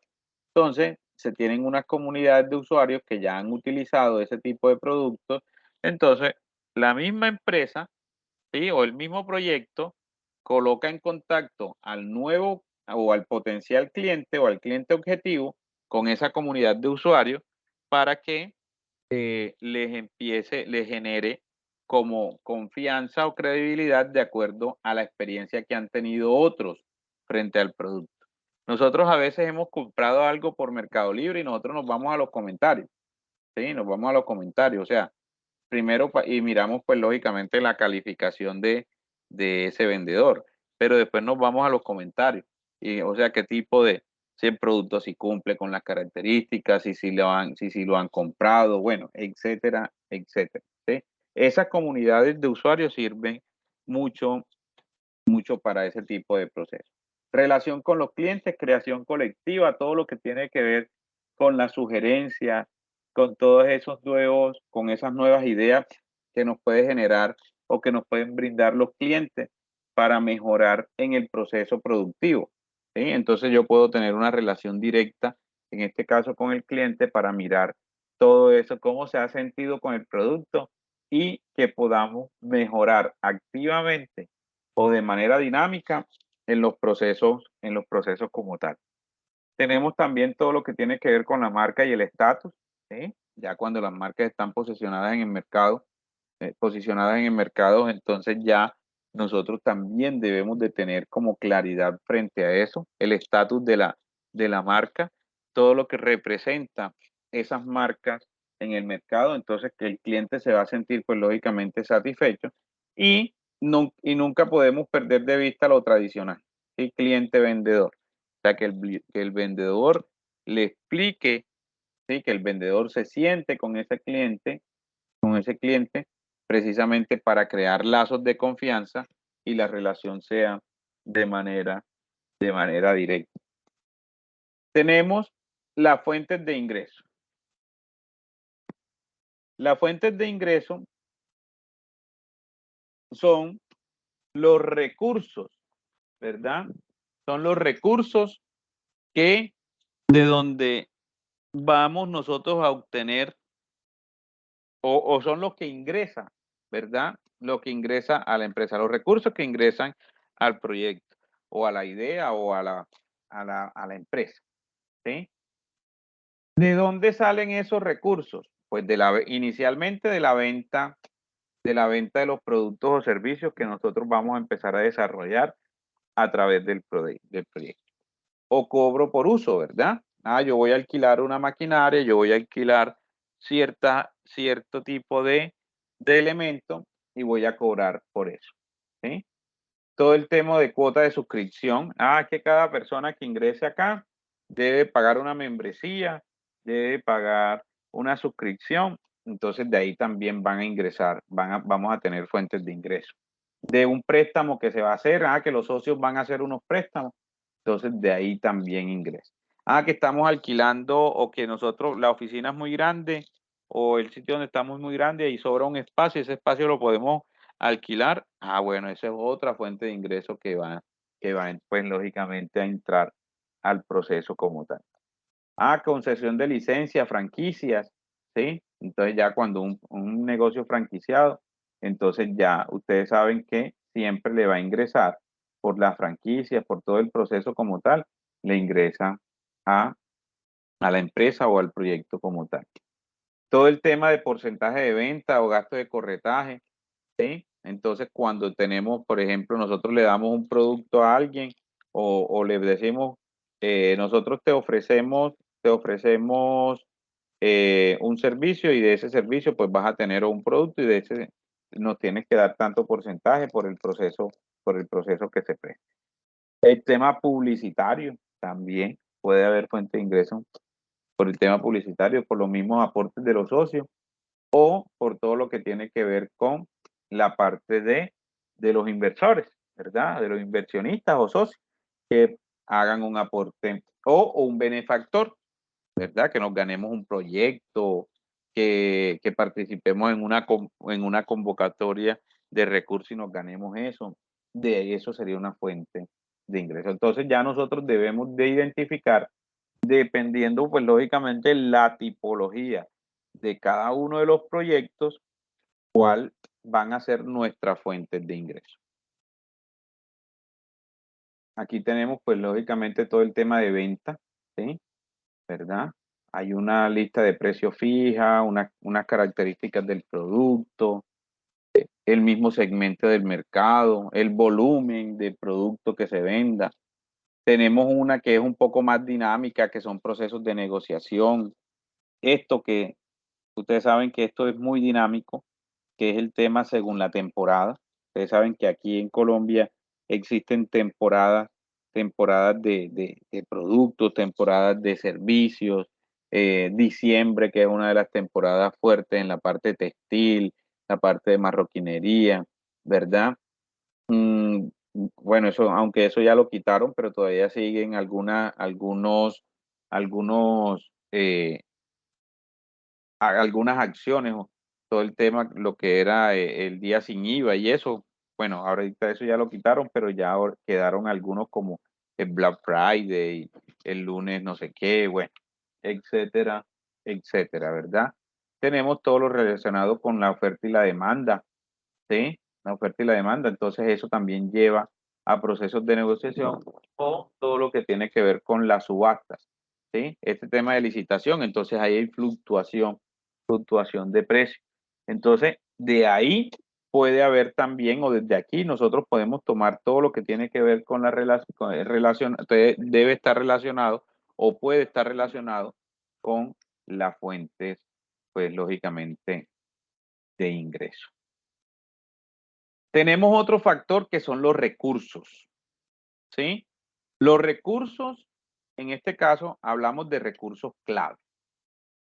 Entonces, se tienen unas comunidades de usuarios que ya han utilizado ese tipo de productos. Entonces, la misma empresa, ¿sí? O el mismo proyecto coloca en contacto al nuevo o al potencial cliente o al cliente objetivo con esa comunidad de usuarios para que les genere como confianza o credibilidad de acuerdo a la experiencia que han tenido otros frente al producto. Nosotros a veces hemos comprado algo por Mercado Libre y nosotros nos vamos a los comentarios, ¿sí? Nos vamos a los comentarios, o sea, primero y miramos pues lógicamente la calificación de ese vendedor, pero después nos vamos a los comentarios, y, o sea, qué tipo de, si el producto si cumple con las características, si lo han comprado, bueno, etcétera, etcétera, ¿sí? Esas comunidades de usuarios sirven mucho, mucho para ese tipo de procesos. Relación con los clientes, creación colectiva, todo lo que tiene que ver con las sugerencias, con todos esos nuevos, con esas nuevas ideas que nos puede generar o que nos pueden brindar los clientes para mejorar en el proceso productivo, ¿sí? Entonces yo puedo tener una relación directa, en este caso con el cliente, para mirar todo eso, cómo se ha sentido con el producto y que podamos mejorar activamente o de manera dinámica en los procesos como tal. Tenemos también todo lo que tiene que ver con la marca y el estatus, ¿sí? Ya cuando las marcas están posicionadas en el mercado, entonces ya nosotros también debemos de tener como claridad frente a eso, el estatus de la marca, todo lo que representa esas marcas en el mercado, entonces que el cliente se va a sentir pues lógicamente satisfecho y, y nunca podemos perder de vista lo tradicional, el cliente-vendedor, o sea que el vendedor le explique, ¿sí? Que el vendedor se siente con ese cliente precisamente para crear lazos de confianza y la relación sea de manera directa. Tenemos las fuentes de ingreso. Las fuentes de ingreso son los recursos, ¿verdad? Son los recursos que de donde vamos nosotros a obtener o son los que ingresan, ¿verdad? Lo que ingresa a la empresa, los recursos que ingresan al proyecto o a la idea o a la empresa, ¿sí? ¿De dónde salen esos recursos? Pues inicialmente de la venta de los productos o servicios que nosotros vamos a empezar a desarrollar a través del proyecto. O cobro por uso, ¿verdad? Yo voy a alquilar una maquinaria, yo voy a alquilar cierto tipo de elemento y voy a cobrar por eso, ¿sí? Todo el tema de cuota de suscripción, que cada persona que ingrese acá debe pagar una membresía, debe pagar una suscripción, entonces de ahí también van a ingresar, vamos a tener fuentes de ingreso. De un préstamo que se va a hacer, que los socios van a hacer unos préstamos, entonces de ahí también ingresa. Que estamos alquilando o que nosotros, la oficina es muy grande o el sitio donde estamos es muy grande y sobra un espacio, ese espacio lo podemos alquilar. Bueno, esa es otra fuente de ingreso que va pues lógicamente a entrar al proceso como tal. Concesión de licencia, franquicias, ¿sí? Entonces ya cuando un negocio franquiciado, entonces ya ustedes saben que siempre le va a ingresar por la franquicia, por todo el proceso como tal, le ingresa a la empresa o al proyecto como tal. Todo el tema de porcentaje de venta o gasto de corretaje, ¿sí? Entonces, cuando tenemos, por ejemplo, nosotros le damos un producto a alguien o le decimos, nosotros te ofrecemos un servicio y de ese servicio pues vas a tener un producto y de ese nos tienes que dar tanto porcentaje por el proceso que se presta. El tema publicitario también puede haber fuente de ingresos por el tema publicitario, por los mismos aportes de los socios o por todo lo que tiene que ver con la parte de los inversores, ¿verdad? De los inversionistas o socios que hagan un aporte o un benefactor, ¿verdad? Que nos ganemos un proyecto, que participemos en una convocatoria de recursos y nos ganemos eso. De ahí eso sería una fuente de ingreso. Entonces ya nosotros debemos de identificar, dependiendo pues lógicamente la tipología de cada uno de los proyectos, cuál van a ser nuestras fuentes de ingreso. Aquí tenemos pues lógicamente todo el tema de venta, ¿sí? ¿Verdad? Hay una lista de precios fija, unas características del producto, el mismo segmento del mercado, el volumen de producto que se venda. Tenemos una que es un poco más dinámica, que son procesos de negociación. Esto que ustedes saben que esto es muy dinámico, que es el tema según la temporada. Ustedes saben que aquí en Colombia existen temporadas de productos, temporadas de servicios, diciembre, que es una de las temporadas fuertes en la parte textil, la parte de marroquinería, ¿verdad? Bueno, eso, aunque eso ya lo quitaron, pero todavía siguen algunas acciones, todo el tema, lo que era el día sin IVA y eso. Bueno, ahorita eso ya lo quitaron, pero ya quedaron algunos como el Black Friday, el lunes no sé qué, bueno, etcétera, etcétera, ¿verdad? Tenemos todo lo relacionado con la oferta y la demanda, ¿sí? La oferta y la demanda, entonces eso también lleva a procesos de negociación o todo lo que tiene que ver con las subastas, ¿sí? Este tema de licitación, entonces ahí hay fluctuación de precio. Entonces, de ahí puede haber también, o desde aquí, nosotros podemos tomar todo lo que tiene que ver con la relación, debe estar relacionado o puede estar relacionado con las fuentes, pues lógicamente, de ingreso. Tenemos otro factor que son los recursos, ¿sí? Los recursos, en este caso, hablamos de recursos clave.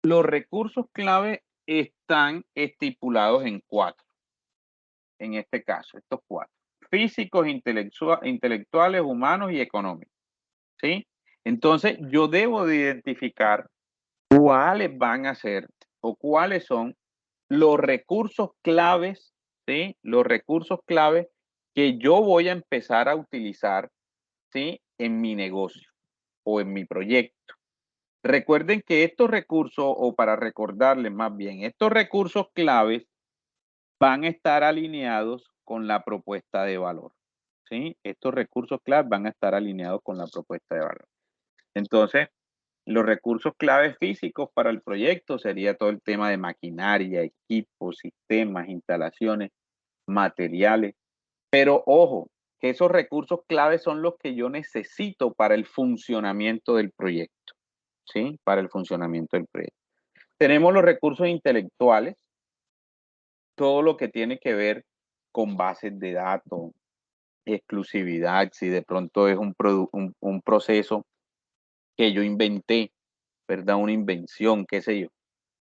Los recursos clave están estipulados en 4. En este caso, estos 4. Físicos, intelectuales, humanos y económicos, ¿sí? Entonces, yo debo de identificar cuáles van a ser o cuáles son los recursos claves, ¿sí? Los recursos claves que yo voy a empezar a utilizar, ¿sí? En mi negocio o en mi proyecto. Recuerden que estos recursos, o para recordarles más bien, estos recursos claves van a estar alineados con la propuesta de valor, ¿sí? Estos recursos claves van a estar alineados con la propuesta de valor. Entonces, los recursos claves físicos para el proyecto sería todo el tema de maquinaria, equipos, sistemas, instalaciones, materiales. Pero ojo, que esos recursos claves son los que yo necesito para el funcionamiento del proyecto, ¿sí? Para el funcionamiento del proyecto. Tenemos los recursos intelectuales, todo lo que tiene que ver con bases de datos, exclusividad, si de pronto es un proceso que yo inventé, ¿verdad? Una invención, qué sé yo,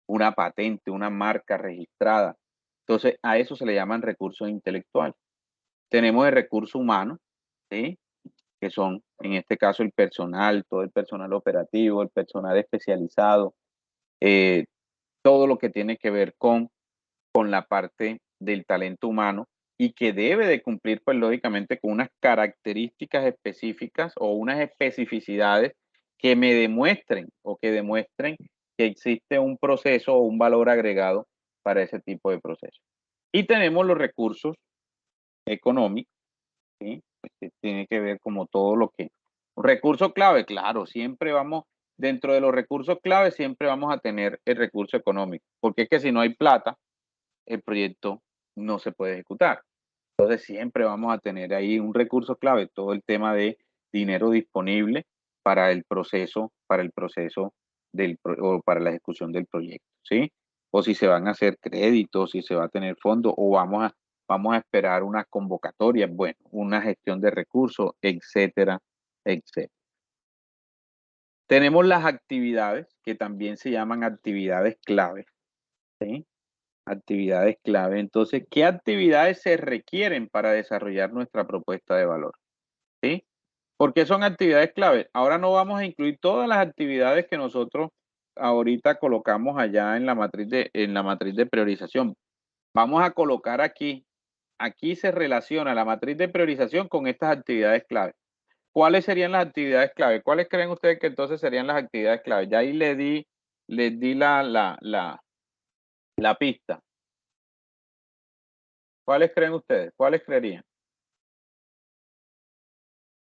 una patente, una marca registrada. Entonces, a eso se le llaman recursos intelectuales. Tenemos el recurso humano, ¿sí? Que son, en este caso, el personal, todo el personal operativo, el personal especializado, todo lo que tiene que ver con la parte del talento humano y que debe de cumplir, pues lógicamente, con unas características específicas o unas especificidades que me demuestren o que demuestren que existe un proceso o un valor agregado para ese tipo de proceso. Y tenemos los recursos económicos, ¿sí? Pues que tiene que ver como todo lo que... Recurso clave, claro, siempre vamos, dentro de los recursos clave, siempre vamos a tener el recurso económico, porque es que si no hay plata, el proyecto no se puede ejecutar. Entonces siempre vamos a tener ahí un recurso clave, todo el tema de dinero disponible para el proceso o para la ejecución del proyecto, ¿sí? O si se van a hacer créditos, si se va a tener fondos, o vamos a esperar unas convocatorias, bueno, una gestión de recursos, etcétera, etcétera. Tenemos las actividades, que también se llaman actividades clave, ¿sí? Actividades clave. Entonces, ¿qué actividades se requieren para desarrollar nuestra propuesta de valor? ¿Sí? ¿Por qué son actividades clave? Ahora no vamos a incluir todas las actividades que nosotros ahorita colocamos allá en la matriz de priorización. Vamos a colocar aquí se relaciona la matriz de priorización con estas actividades clave. ¿Cuáles serían las actividades clave? ¿Cuáles creen ustedes que entonces serían las actividades clave? Ya ahí les di la pista. ¿Cuáles creen ustedes? ¿Cuáles creerían?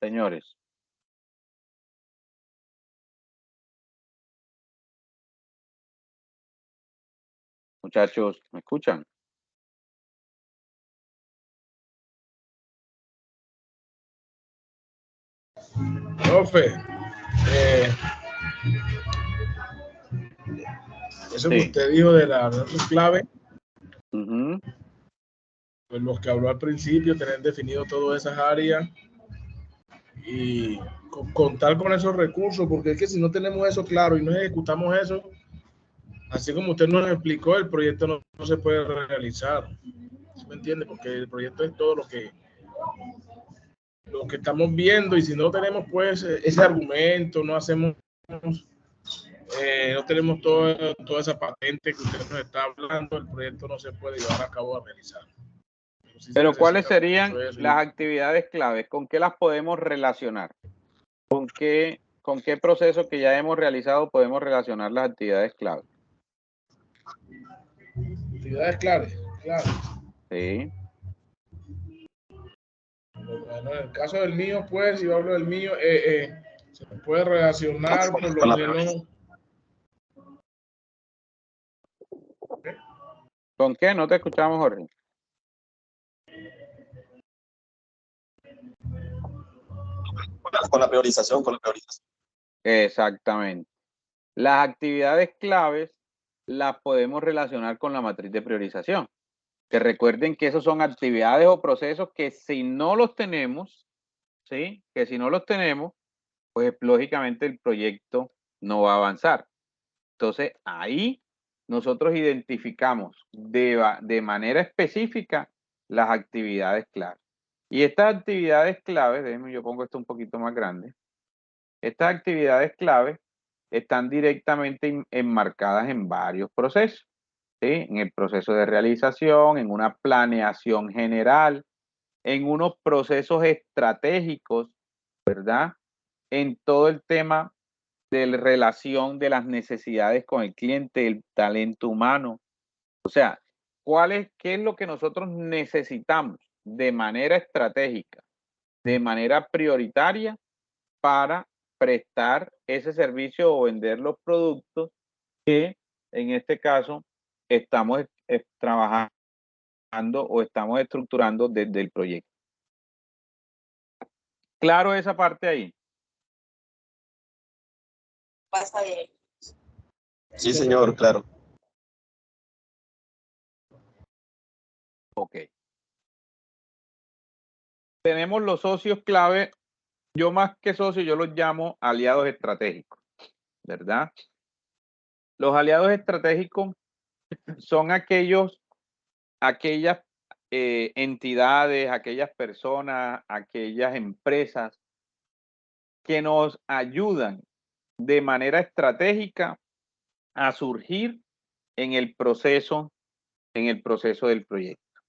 Señores. Muchachos, ¿me escuchan? Profe, eso que Sí. usted dijo de la clave, Ujú. pues los que habló al principio, tener definido todas esas áreas y contar con esos recursos, porque es que si no tenemos eso claro y no ejecutamos eso, así como usted nos explicó, el proyecto no se puede realizar. ¿Sí me entiende? Porque el proyecto es todo lo que estamos viendo, y si no tenemos pues ese argumento, no hacemos, no tenemos toda esa patente que usted nos está hablando, el proyecto no se puede llevar a cabo a realizar. Pero ¿cuáles serían las actividades claves? ¿Con qué las podemos relacionar? ¿Con qué proceso que ya hemos realizado podemos relacionar las actividades claves? Actividades claves, claro. Sí. Bueno, en el caso del mío, pues, si yo hablo del mío, se puede relacionar por lo menos. ¿Con qué? No te escuchamos, Jorge. Con la priorización. Exactamente. Las actividades claves las podemos relacionar con la matriz de priorización. Que recuerden que esos son actividades o procesos que si no los tenemos, ¿sí? Que si no los tenemos, pues lógicamente el proyecto no va a avanzar. Entonces, ahí nosotros identificamos de manera específica las actividades claves. Y estas actividades claves, déjenme, yo pongo esto un poquito más grande. Estas actividades claves están directamente enmarcadas en varios procesos, ¿sí? En el proceso de realización, en una planeación general, en unos procesos estratégicos, ¿verdad? En todo el tema de la relación de las necesidades con el cliente, el talento humano. O sea, ¿qué es lo que nosotros necesitamos de manera estratégica, de manera prioritaria para prestar ese servicio o vender los productos que en este caso estamos trabajando o estamos estructurando desde el proyecto? ¿Claro esa parte ahí? Sí, señor, claro. Ok. Tenemos los socios clave. Yo más que socios, yo los llamo aliados estratégicos, ¿verdad? Los aliados estratégicos son aquellas entidades, aquellas personas, aquellas empresas que nos ayudan de manera estratégica a surgir en el proceso del proyecto,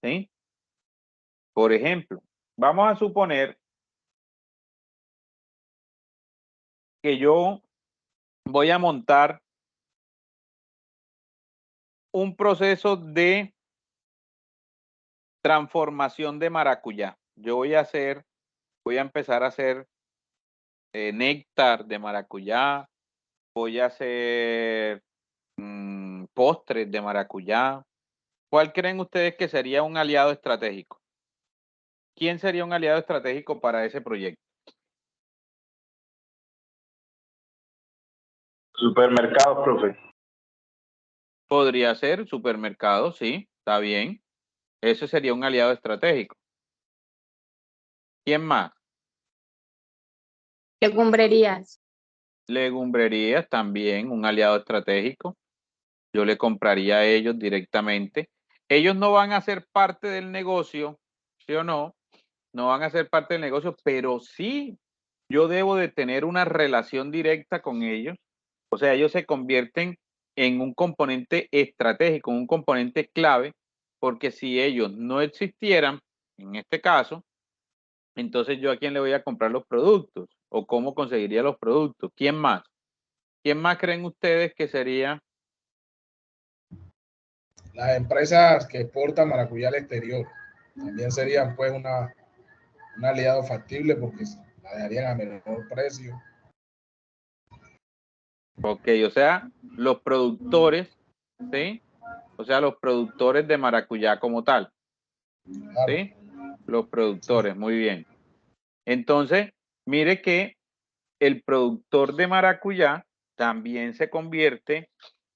¿sí? Por ejemplo, vamos a suponer que yo voy a montar un proceso de transformación de maracuyá. Yo voy a empezar a hacer néctar de maracuyá, voy a hacer postres de maracuyá. ¿Cuál creen ustedes que sería un aliado estratégico? ¿Quién sería un aliado estratégico para ese proyecto? Supermercados, profe. Podría ser supermercado, sí, está bien. Ese sería un aliado estratégico. ¿Quién más? Legumbrerías. Legumbrerías también, un aliado estratégico. Yo le compraría a ellos directamente. Ellos no van a ser parte del negocio, ¿sí o no? No van a ser parte del negocio, pero sí yo debo de tener una relación directa con ellos. O sea, ellos se convierten en un componente estratégico, un componente clave, porque si ellos no existieran, en este caso, entonces yo a quién le voy a comprar los productos o cómo conseguiría los productos. ¿Quién más? ¿Quién más creen ustedes que sería? Las empresas que exportan maracuyá al exterior también serían pues un aliado factible porque la dejarían a menor precio. Ok, o sea, los productores, ¿sí? O sea, los productores de maracuyá como tal, Claro, ¿sí? Los productores, muy bien. Entonces, mire que el productor de maracuyá también se convierte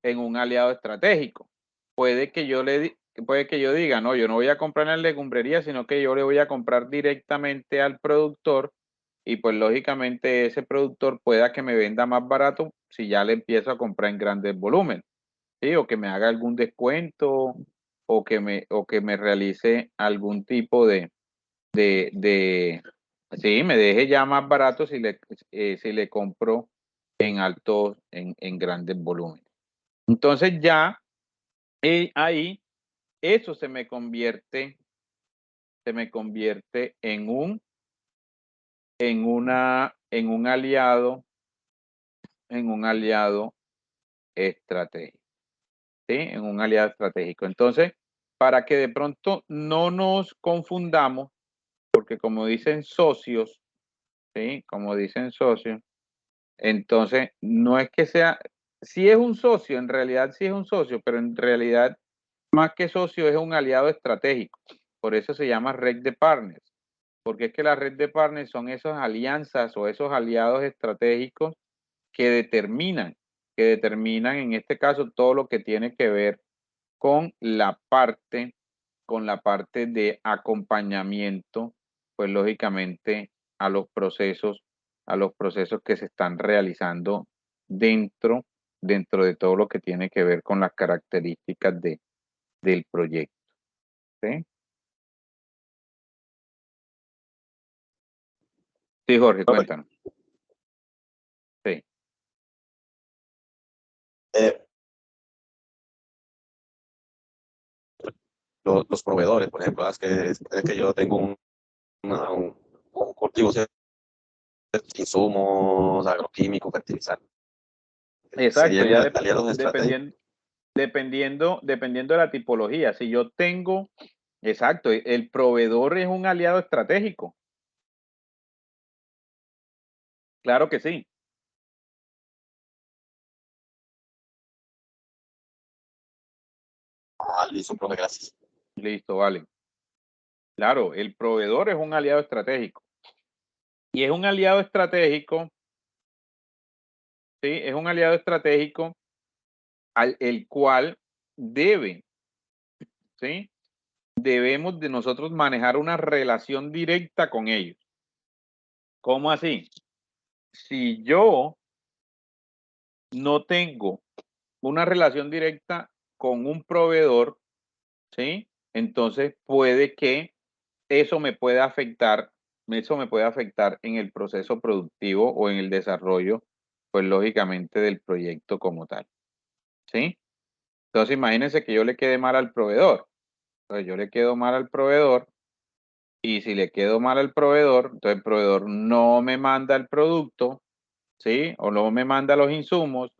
en un aliado estratégico. Puede que yo diga, no, yo no voy a comprar en la legumbrería, sino que yo le voy a comprar directamente al productor y pues lógicamente ese productor pueda que me venda más barato si ya le empiezo a comprar en grandes volúmenes, ¿sí? O que me haga algún descuento o que me realice algún tipo de sí, me deje ya más barato si le compro en altos, en grandes volúmenes. Entonces ya ahí eso se me convierte en un aliado estratégico, ¿sí? En un aliado estratégico. Entonces, para que de pronto no nos confundamos, porque como dicen socios, ¿sí? Como dicen socios, entonces no es que sea, sí es un socio, en realidad sí es un socio, pero en realidad más que socio es un aliado estratégico. Por eso se llama red de partners, porque es que la red de partners son esas alianzas o esos aliados estratégicos que determinan en este caso todo lo que tiene que ver con con la parte de acompañamiento, pues lógicamente a los procesos que se están realizando dentro de todo lo que tiene que ver con las características del proyecto. ¿Sí? Sí, Jorge, cuéntanos. Sí. Eh, los proveedores, por ejemplo, es que yo tengo un cultivo de insumos agroquímicos, fertilizantes. Exacto, Serían ya aliados estratégicos. dependiendo de la tipología. Si yo tengo, exacto, el proveedor es un aliado estratégico. Claro que sí. Ah, listo, profe, gracias. Listo, vale. Claro, el proveedor es un aliado estratégico. Y es un aliado estratégico, ¿sí? Es un aliado estratégico el cual debe, ¿sí? Debemos de nosotros manejar una relación directa con ellos. ¿Cómo así? Si yo no tengo una relación directa con un proveedor, ¿sí? Entonces puede que eso eso me puede afectar en el proceso productivo o en el desarrollo, pues lógicamente del proyecto como tal, ¿sí? Entonces imagínense que yo le quede mal al proveedor. Entonces yo le quedo mal al proveedor y si le quedo mal al proveedor, entonces el proveedor no me manda el producto, ¿sí? O no me manda los insumos.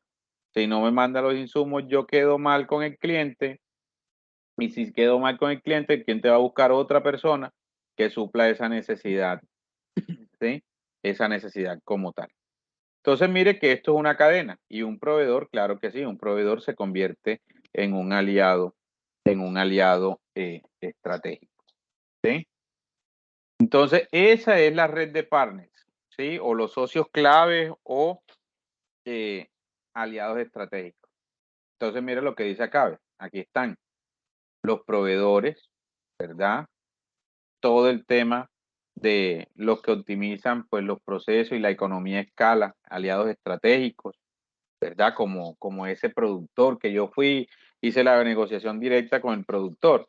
Si no me manda los insumos, yo quedo mal con el cliente. Y si quedo mal con el cliente va a buscar otra persona que supla esa necesidad, ¿sí? Esa necesidad como tal. Entonces, mire que esto es una cadena y un proveedor, claro que sí, un proveedor se convierte en un aliado estratégico, ¿sí? Entonces, esa es la red de partners, ¿sí? O los socios claves o aliados estratégicos. Entonces, mire lo que dice acá. Aquí están los proveedores, ¿verdad? Todo el tema de los que optimizan pues los procesos y la economía a escala, aliados estratégicos, ¿verdad? Como ese productor que yo fui, hice la negociación directa con el productor,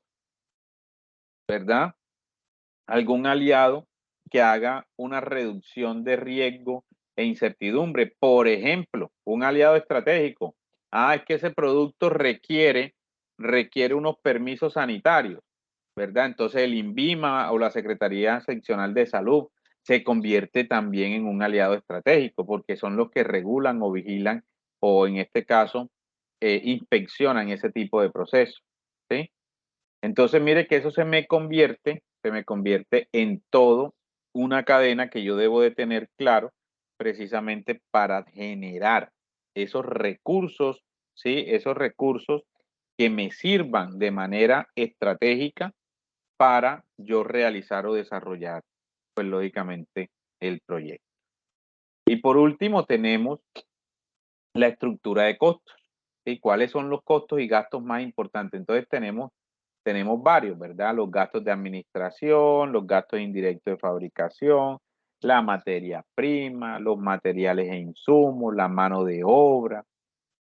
¿verdad? Algún aliado que haga una reducción de riesgo e incertidumbre. Por ejemplo, un aliado estratégico. Es que ese producto requiere unos permisos sanitarios, ¿verdad? Entonces el INVIMA o la Secretaría Seccional de Salud se convierte también en un aliado estratégico porque son los que regulan o vigilan o en este caso inspeccionan ese tipo de procesos, ¿sí? Entonces mire que eso se me convierte en todo una cadena que yo debo de tener claro precisamente para generar esos recursos, ¿sí? Esos recursos que me sirvan de manera estratégica para yo realizar o desarrollar, pues lógicamente, el proyecto. Y por último tenemos la estructura de costos. ¿Sí? ¿Cuáles son los costos y gastos más importantes? Entonces tenemos varios, ¿verdad? Los gastos de administración, los gastos indirectos de fabricación, la materia prima, los materiales e insumos, la mano de obra,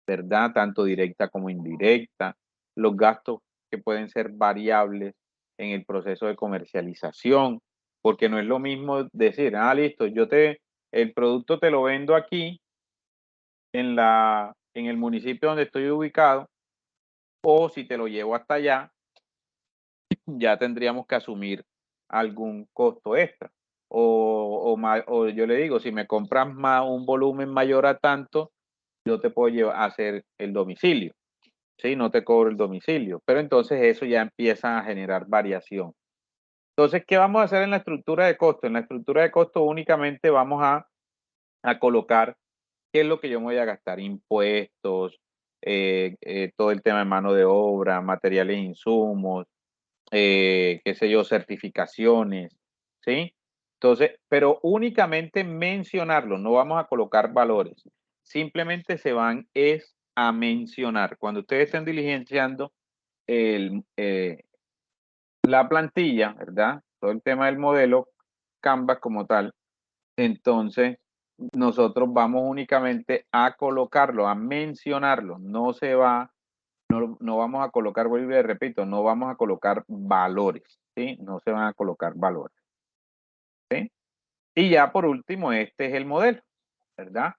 ¿verdad? Tanto directa como indirecta, los gastos que pueden ser variables en el proceso de comercialización, porque no es lo mismo decir, listo, el producto te lo vendo aquí en el municipio donde estoy ubicado, o si te lo llevo hasta allá, ya tendríamos que asumir algún costo extra. O yo le digo, si me compras un volumen mayor a tanto, yo te puedo llevar a hacer el domicilio. ¿Sí? No te cobro el domicilio. Pero entonces eso ya empieza a generar variación. Entonces, ¿qué vamos a hacer en la estructura de costo? En la estructura de costo únicamente vamos a colocar qué es lo que yo me voy a gastar. Impuestos, todo el tema de mano de obra, materiales e insumos, qué sé yo, certificaciones, ¿sí? Entonces, pero únicamente mencionarlo, no vamos a colocar valores. Simplemente se van a mencionar. Cuando ustedes estén diligenciando la plantilla, ¿verdad? Todo el tema del modelo Canvas como tal, entonces nosotros vamos únicamente a colocarlo, a mencionarlo. No vamos a colocar, vuelvo y repito, no vamos a colocar valores, ¿sí? No se van a colocar valores, ¿sí? Y ya por último, este es el modelo, ¿verdad?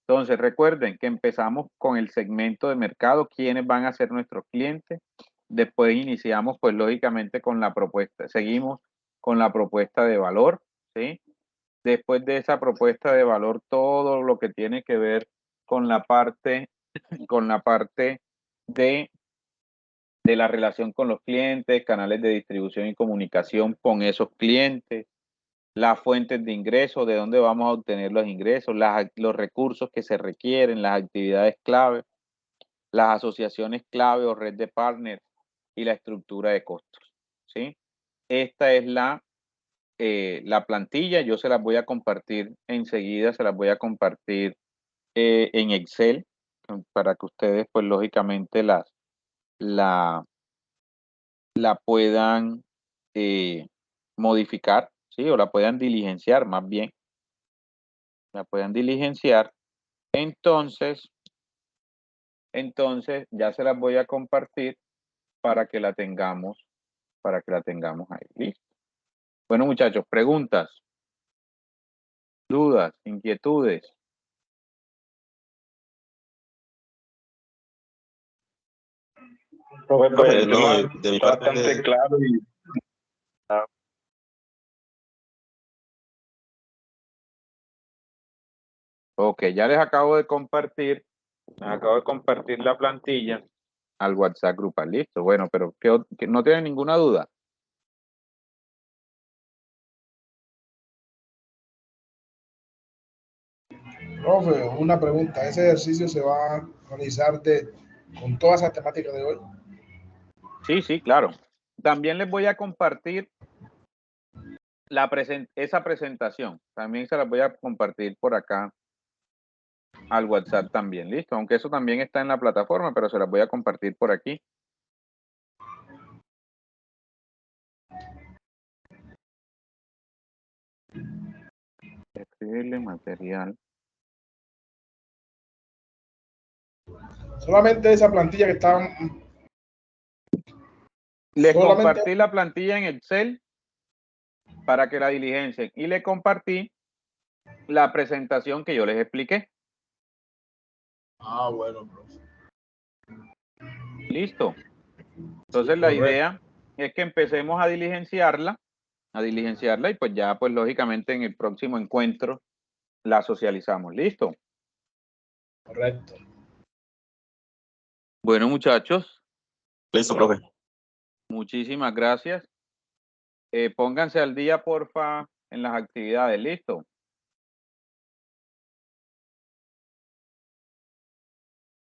Entonces recuerden que empezamos con el segmento de mercado, quiénes van a ser nuestros clientes. Después iniciamos, pues lógicamente con la propuesta, seguimos con la propuesta de valor, ¿sí? Después de esa propuesta de valor, todo lo que tiene que ver con la parte de la relación con los clientes, canales de distribución y comunicación con esos clientes, las fuentes de ingresos, de dónde vamos a obtener los ingresos, los recursos que se requieren, las actividades clave, las asociaciones clave o red de partners y la estructura de costos, ¿sí? Esta es la plantilla, yo se las voy a compartir enseguida, se las voy a compartir en Excel para que ustedes pues lógicamente la puedan modificar, ¿sí? O la puedan diligenciar más bien, la puedan diligenciar. Entonces ya se las voy a compartir para que la tengamos ahí. ¿Listo? Bueno, muchachos, preguntas, dudas, inquietudes. Profe, No, de mi parte bastante claro y Ok, ya les acabo de compartir la plantilla al WhatsApp grupal. Listo, bueno, pero que no tienen ninguna duda. Profe, una pregunta. ¿Ese ejercicio se va a realizar con todas esas temáticas de hoy? Sí, claro. También les voy a compartir esa presentación. También se las voy a compartir por acá al WhatsApp también, listo, aunque eso también está en la plataforma, pero se las voy a compartir por aquí. Escribirle material. Solamente esa plantilla que está. Les Solamente- compartí la plantilla en Excel para que la diligencien y le compartí la presentación que yo les expliqué. Ah, bueno, profe. Listo. Entonces la idea es que empecemos a diligenciarla y pues ya pues lógicamente en el próximo encuentro la socializamos. Listo. Correcto. Bueno, muchachos, Listo, profe. muchísimas gracias. Pónganse al día, porfa, en las actividades. Listo.